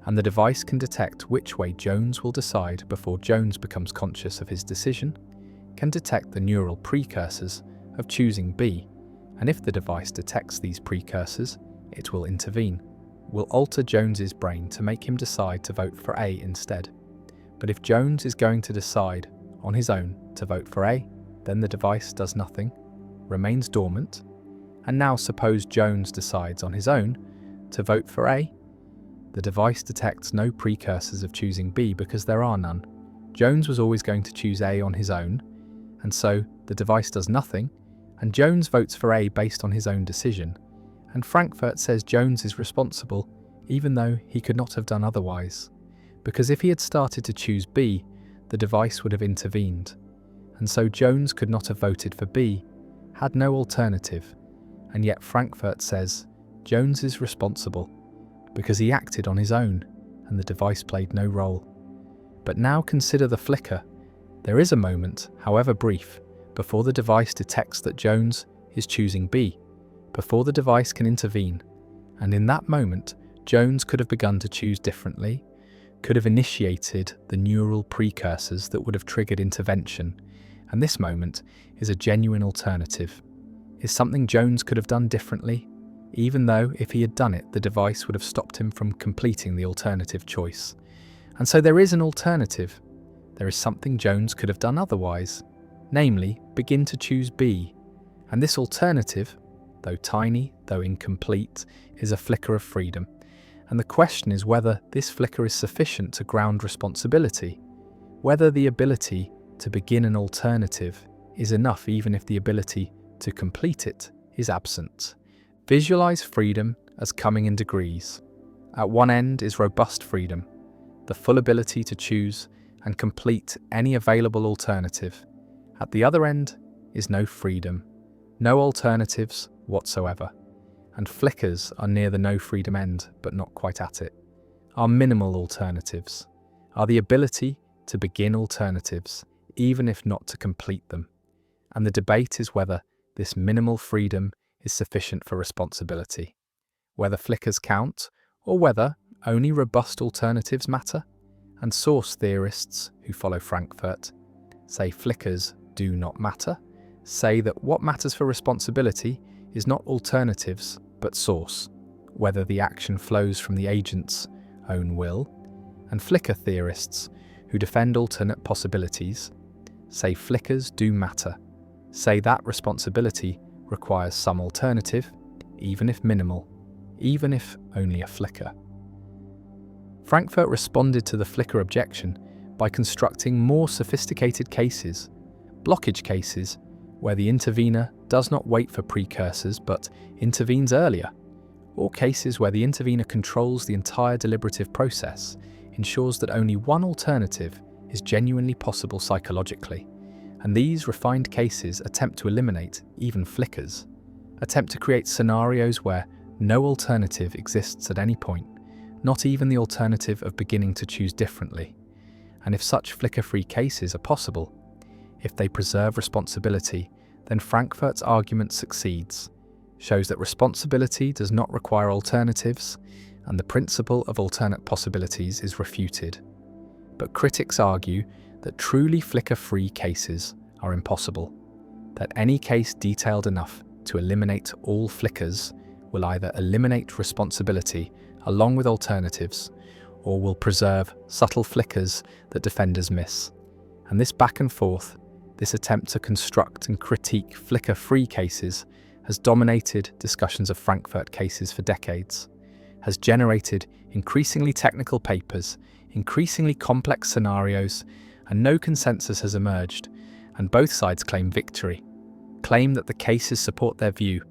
and the device can detect which way Jones will decide before Jones becomes conscious of his decision, can detect the neural precursors of choosing B, and if the device detects these precursors, it will intervene, will alter Jones's brain to make him decide to vote for A instead. But if Jones is going to decide on his own to vote for A, then the device does nothing, remains dormant, and now suppose Jones decides on his own to vote for A. The device detects no precursors of choosing B because there are none. Jones was always going to choose A on his own, and so the device does nothing, and Jones votes for A based on his own decision. And Frankfurt says Jones is responsible, even though he could not have done otherwise. Because if he had started to choose B, the device would have intervened. And so Jones could not have voted for B, had no alternative. And yet Frankfurt says Jones is responsible, because he acted on his own, and the device played no role. But now consider the flicker. There is a moment, however brief, before the device detects that Jones is choosing B, before the device can intervene, and in that moment, Jones could have begun to choose differently, could have initiated the neural precursors that would have triggered intervention, and this moment is a genuine alternative. Is something Jones could have done differently, even though if he had done it, the device would have stopped him from completing the alternative choice. And so there is an alternative. There is something Jones could have done otherwise, namely, begin to choose B. And this alternative, though tiny, though incomplete, is a flicker of freedom. And the question is whether this flicker is sufficient to ground responsibility, whether the ability to begin an alternative is enough even if the ability to complete it is absent. Visualize freedom as coming in degrees. At one end is robust freedom, the full ability to choose and complete any available alternative. At the other end is no freedom, no alternatives whatsoever. And flickers are near the no freedom end, but not quite at it. Are minimal alternatives, are the ability to begin alternatives, even if not to complete them. And the debate is whether this minimal freedom is sufficient for responsibility, whether flickers count, or whether only robust alternatives matter. And source theorists who follow Frankfurt say flickers do not matter, say that what matters for responsibility is not alternatives but source, whether the action flows from the agent's own will. And flicker theorists who defend alternate possibilities say flickers do matter, say that responsibility requires some alternative, even if minimal, even if only a flicker. Frankfurt responded to the flicker objection by constructing more sophisticated cases, blockage cases, where the intervener does not wait for precursors but intervenes earlier, or cases where the intervener controls the entire deliberative process, ensures that only one alternative is genuinely possible psychologically, and these refined cases attempt to eliminate even flickers, attempt to create scenarios where no alternative exists at any point, not even the alternative of beginning to choose differently. And if such flicker-free cases are possible, if they preserve responsibility, then Frankfurt's argument succeeds, shows that responsibility does not require alternatives, and the principle of alternate possibilities is refuted. But critics argue that truly flicker-free cases are impossible, that any case detailed enough to eliminate all flickers will either eliminate responsibility along with alternatives, or will preserve subtle flickers that defenders miss. And this back and forth, this attempt to construct and critique flicker-free cases, has dominated discussions of Frankfurt cases for decades, has generated increasingly technical papers, increasingly complex scenarios, and no consensus has emerged, and both sides claim victory, claim that the cases support their view,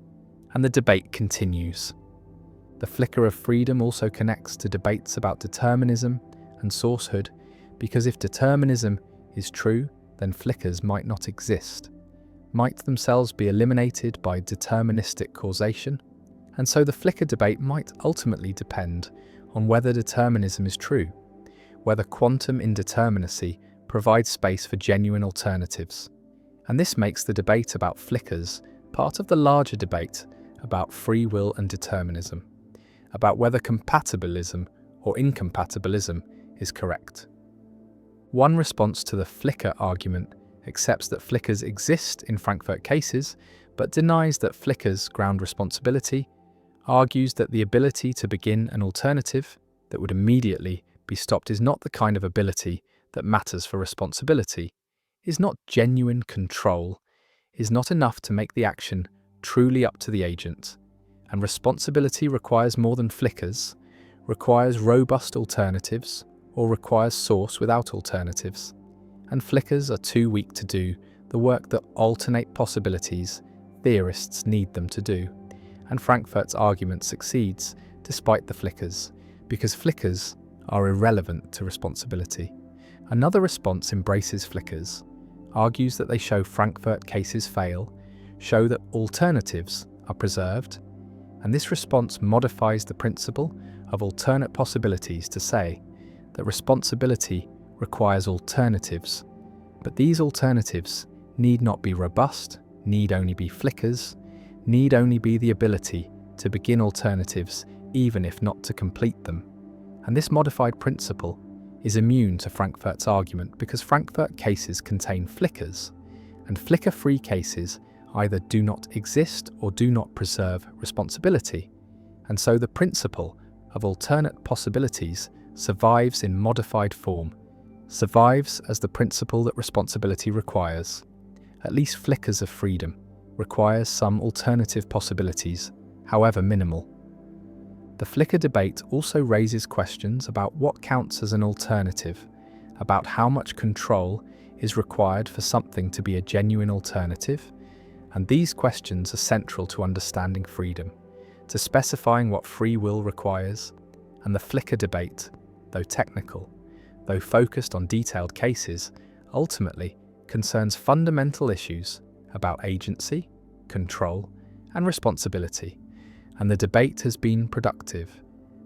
and the debate continues. The flicker of freedom also connects to debates about determinism and sourcehood, because if determinism is true, then flickers might not exist, might themselves be eliminated by deterministic causation, and so the flicker debate might ultimately depend on whether determinism is true, whether quantum indeterminacy provides space for genuine alternatives. And this makes the debate about flickers part of the larger debate about free will and determinism, about whether compatibilism or incompatibilism is correct. One response to the flicker argument accepts that flickers exist in Frankfurt cases, but denies that flickers ground responsibility, argues that the ability to begin an alternative that would immediately be stopped is not the kind of ability that matters for responsibility, is not genuine control, is not enough to make the action truly up to the agent, and responsibility requires more than flickers, requires robust alternatives, or requires source without alternatives. And flickers are too weak to do the work that alternate possibilities theorists need them to do. And Frankfurt's argument succeeds despite the flickers, because flickers are irrelevant to responsibility. Another response embraces flickers, argues that they show Frankfurt cases fail, show that alternatives are preserved, and this response modifies the principle of alternate possibilities to say that responsibility requires alternatives, but these alternatives need not be robust, need only be flickers, need only be the ability to begin alternatives even if not to complete them. And this modified principle is immune to Frankfurt's argument because Frankfurt cases contain flickers, and flicker-free cases either do not exist or do not preserve responsibility, and so the principle of alternate possibilities survives in modified form, survives as the principle that responsibility requires. At least flickers of freedom requires some alternative possibilities, however minimal. The flicker debate also raises questions about what counts as an alternative, about how much control is required for something to be a genuine alternative, and these questions are central to understanding freedom, to specifying what free will requires, and the flicker debate, though technical, though focused on detailed cases, ultimately concerns fundamental issues about agency, control, and responsibility. And the debate has been productive,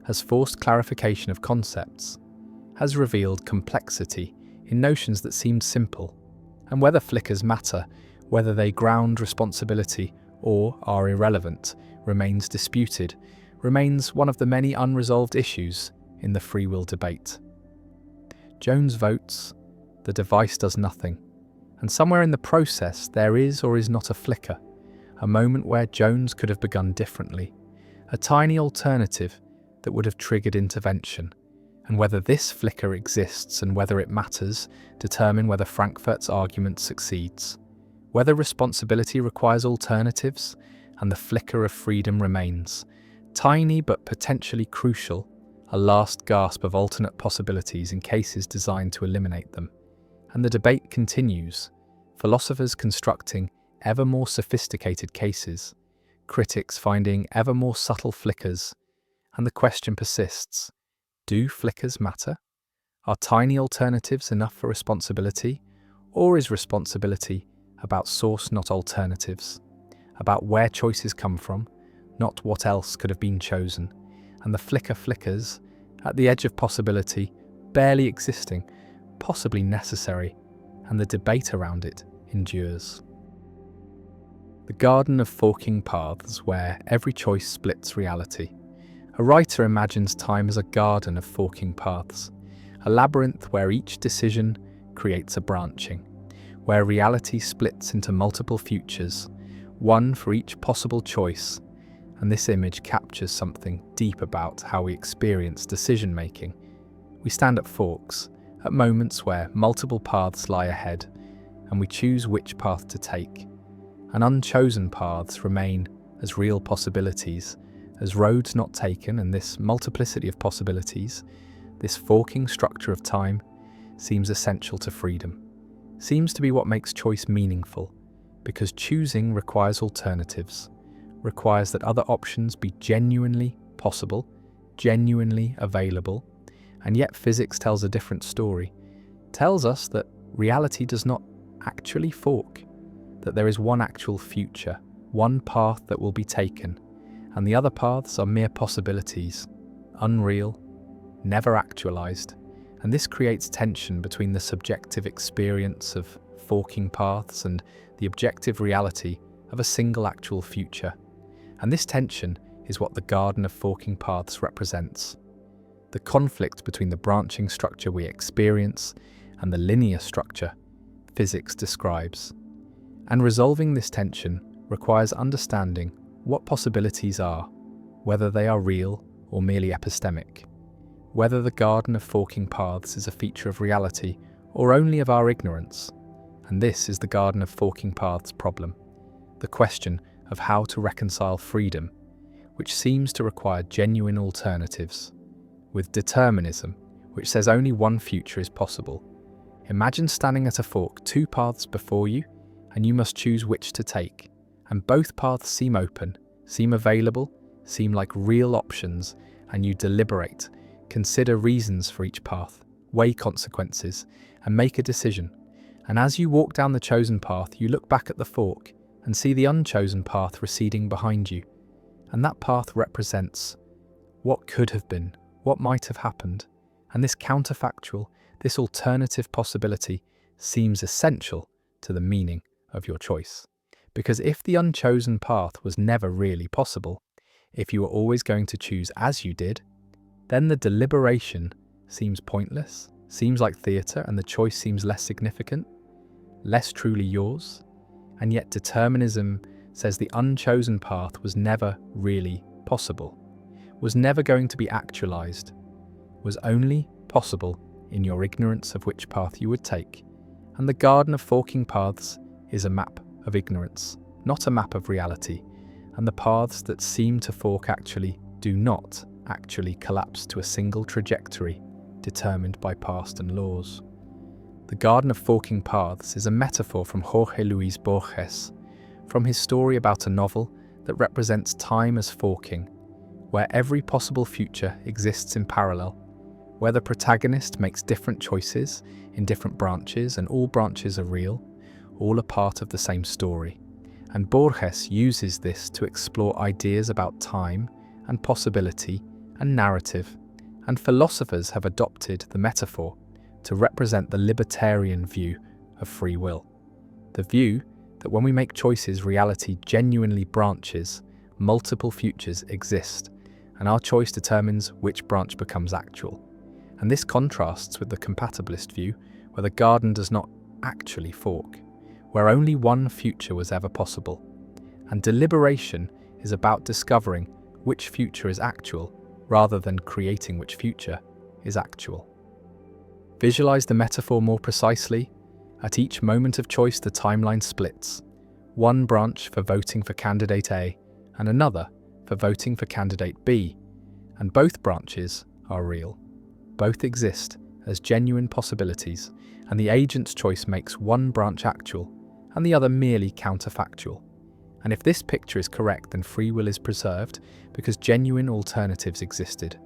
has forced clarification of concepts, has revealed complexity in notions that seemed simple, and whether flickers matter, whether they ground responsibility or are irrelevant, remains disputed, remains one of the many unresolved issues in the free will debate. Jones votes, the device does nothing, and somewhere in the process there is or is not a flicker, a moment where Jones could have begun differently, a tiny alternative that would have triggered intervention, and whether this flicker exists and whether it matters determine whether Frankfurt's argument succeeds, whether responsibility requires alternatives and the flicker of freedom remains, tiny but potentially crucial, a last gasp of alternate possibilities in cases designed to eliminate them. And the debate continues, philosophers constructing ever more sophisticated cases, critics finding ever more subtle flickers, and the question persists, do flickers matter? Are tiny alternatives enough for responsibility, or is responsibility about source not alternatives, about where choices come from, not what else could have been chosen, and the flicker flickers, at the edge of possibility, barely existing, possibly necessary, and the debate around it endures. The garden of forking paths where every choice splits reality. A writer imagines time as a garden of forking paths, a labyrinth where each decision creates a branching, where reality splits into multiple futures, one for each possible choice, and this image captures something deep about how we experience decision-making. We stand at forks, at moments where multiple paths lie ahead, and we choose which path to take. And unchosen paths remain as real possibilities, as roads not taken, and this multiplicity of possibilities, this forking structure of time, seems essential to freedom, seems to be what makes choice meaningful, because choosing requires alternatives, requires that other options be genuinely possible, genuinely available, and yet physics tells a different story, tells us that reality does not actually fork, that there is one actual future, one path that will be taken, and the other paths are mere possibilities, unreal, never actualized, and this creates tension between the subjective experience of forking paths and the objective reality of a single actual future. And this tension is what the Garden of Forking Paths represents. The conflict between the branching structure we experience and the linear structure physics describes. And resolving this tension requires understanding what possibilities are, whether they are real or merely epistemic, whether the Garden of Forking Paths is a feature of reality or only of our ignorance. And this is the Garden of Forking Paths problem, the question of how to reconcile freedom, which seems to require genuine alternatives, with determinism, which says only one future is possible. Imagine standing at a fork, two paths before you, and you must choose which to take. And both paths seem open, seem available, seem like real options, and you deliberate, consider reasons for each path, weigh consequences, and make a decision. And as you walk down the chosen path, you look back at the fork and see the unchosen path receding behind you. And that path represents what could have been, what might have happened. And this counterfactual, this alternative possibility seems essential to the meaning of your choice. Because if the unchosen path was never really possible, if you were always going to choose as you did, then the deliberation seems pointless, seems like theatre, and the choice seems less significant, less truly yours. And yet determinism says the unchosen path was never really possible, was never going to be actualized, was only possible in your ignorance of which path you would take. And the Garden of Forking Paths is a map of ignorance, not a map of reality. And the paths that seem to fork actually do not actually collapse to a single trajectory determined by past and laws. The Garden of Forking Paths is a metaphor from Jorge Luis Borges, from his story about a novel that represents time as forking, where every possible future exists in parallel, where the protagonist makes different choices in different branches, and all branches are real, all are part of the same story. And Borges uses this to explore ideas about time and possibility and narrative, and philosophers have adopted the metaphor to represent the libertarian view of free will. The view that when we make choices, reality genuinely branches, multiple futures exist, and our choice determines which branch becomes actual. And this contrasts with the compatibilist view, where the garden does not actually fork, where only one future was ever possible. And deliberation is about discovering which future is actual, rather than creating which future is actual. Visualize the metaphor more precisely. At each moment of choice, the timeline splits. One branch for voting for candidate A and another for voting for candidate B. And both branches are real. Both exist as genuine possibilities, and the agent's choice makes one branch actual and the other merely counterfactual. And if this picture is correct, then free will is preserved because genuine alternatives existed.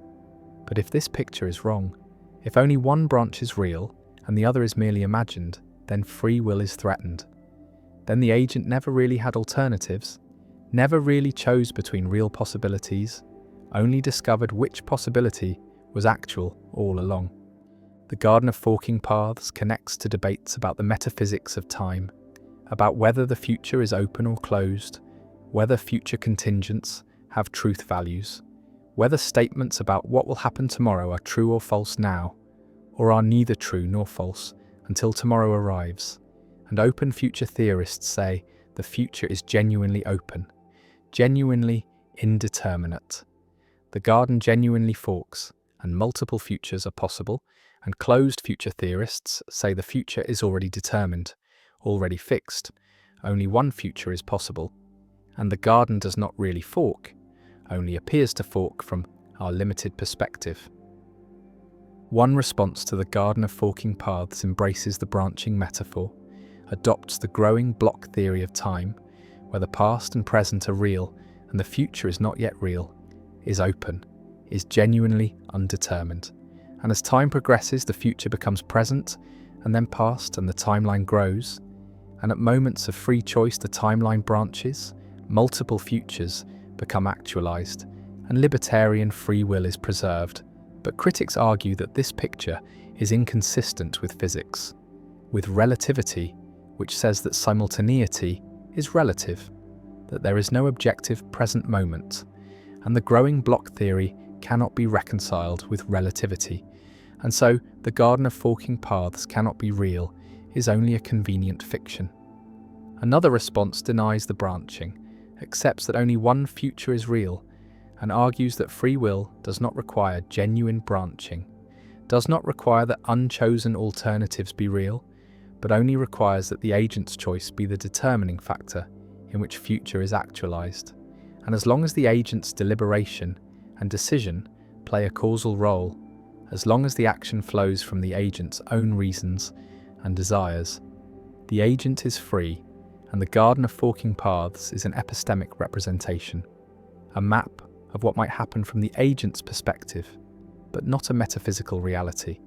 But if this picture is wrong, if only one branch is real and the other is merely imagined, then free will is threatened. Then the agent never really had alternatives, never really chose between real possibilities, only discovered which possibility was actual all along. The Garden of Forking Paths connects to debates about the metaphysics of time, about whether the future is open or closed, whether future contingents have truth values, whether statements about what will happen tomorrow are true or false now, or are neither true nor false until tomorrow arrives. And open future theorists say the future is genuinely open, genuinely indeterminate. The garden genuinely forks, and multiple futures are possible, and closed future theorists say the future is already determined, already fixed, only one future is possible, and the garden does not really fork, only appears to fork from our limited perspective. One response to the Garden of Forking Paths embraces the branching metaphor, adopts the growing block theory of time, where the past and present are real and the future is not yet real, is open, is genuinely undetermined. And as time progresses, the future becomes present and then past, and the timeline grows. And at moments of free choice, the timeline branches, multiple futures become actualized, and libertarian free will is preserved. But critics argue that this picture is inconsistent with physics, with relativity, which says that simultaneity is relative, that there is no objective present moment, and the growing block theory cannot be reconciled with relativity, and so the Garden of Forking Paths cannot be real, is only a convenient fiction. Another response denies the branching, accepts that only one future is real, and argues that free will does not require genuine branching, does not require that unchosen alternatives be real, but only requires that the agent's choice be the determining factor in which future is actualized. And as long as the agent's deliberation and decision play a causal role, as long as the action flows from the agent's own reasons and desires, the agent is free, and the Garden of Forking Paths is an epistemic representation, a map of what might happen from the agent's perspective, but not a metaphysical reality.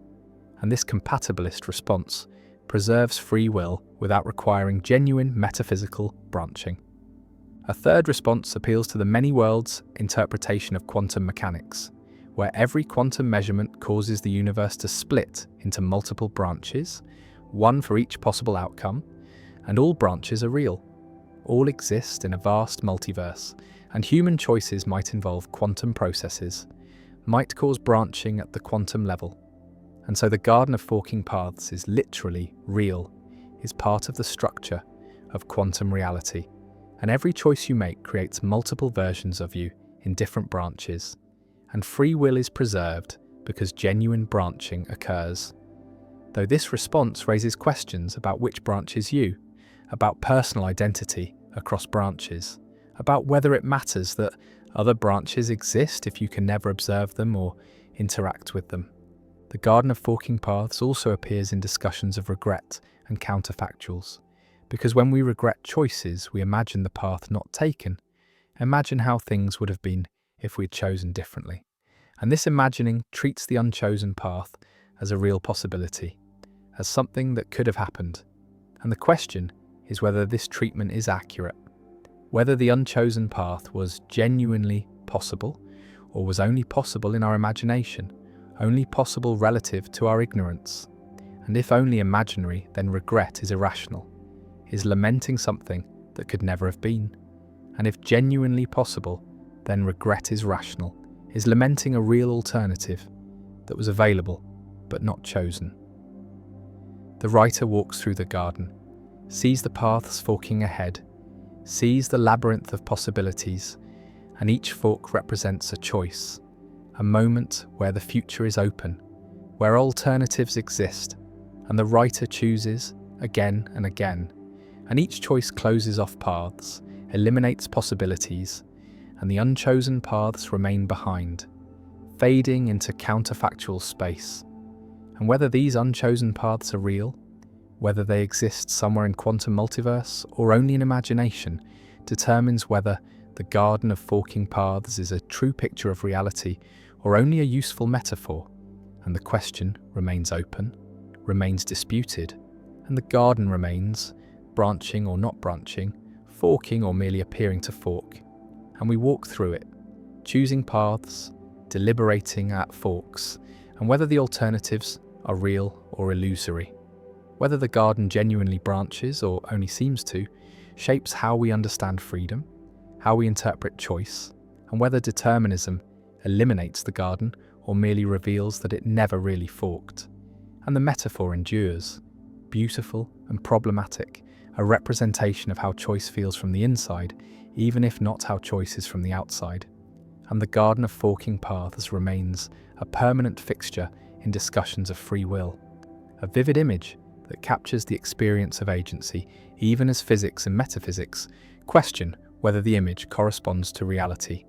And this compatibilist response preserves free will without requiring genuine metaphysical branching. A third response appeals to the many worlds interpretation of quantum mechanics, where every quantum measurement causes the universe to split into multiple branches, one for each possible outcome, and all branches are real. All exist in a vast multiverse, and human choices might involve quantum processes, might cause branching at the quantum level. And so the Garden of Forking Paths is literally real, is part of the structure of quantum reality, and every choice you make creates multiple versions of you in different branches, and free will is preserved because genuine branching occurs. Though this response raises questions about which branch is you, about personal identity across branches, about whether it matters that other branches exist if you can never observe them or interact with them. The Garden of Forking Paths also appears in discussions of regret and counterfactuals, because when we regret choices, we imagine the path not taken, imagine how things would have been if we had chosen differently. And this imagining treats the unchosen path as a real possibility, as something that could have happened. And the question is whether this treatment is accurate, whether the unchosen path was genuinely possible, or was only possible in our imagination, only possible relative to our ignorance. And if only imaginary, then regret is irrational, is lamenting something that could never have been. And if genuinely possible, then regret is rational, is lamenting a real alternative that was available but not chosen. The writer walks through the garden, sees the paths forking ahead, sees the labyrinth of possibilities, and each fork represents a choice, a moment where the future is open, where alternatives exist, and the writer chooses again and again, and each choice closes off paths, eliminates possibilities, and the unchosen paths remain behind, fading into counterfactual space. And whether these unchosen paths are real, whether they exist somewhere in quantum multiverse or only in imagination, determines whether the Garden of Forking Paths is a true picture of reality or only a useful metaphor. And the question remains open, remains disputed, and the garden remains, branching or not branching, forking or merely appearing to fork. And we walk through it, choosing paths, deliberating at forks, and whether the alternatives are real or illusory. Whether the garden genuinely branches or only seems to, shapes how we understand freedom, how we interpret choice, and whether determinism eliminates the garden or merely reveals that it never really forked. And the metaphor endures, beautiful and problematic, a representation of how choice feels from the inside, even if not how choice is from the outside. And the Garden of Forking Paths remains a permanent fixture in discussions of free will, a vivid image that captures the experience of agency, even as physics and metaphysics question whether the image corresponds to reality.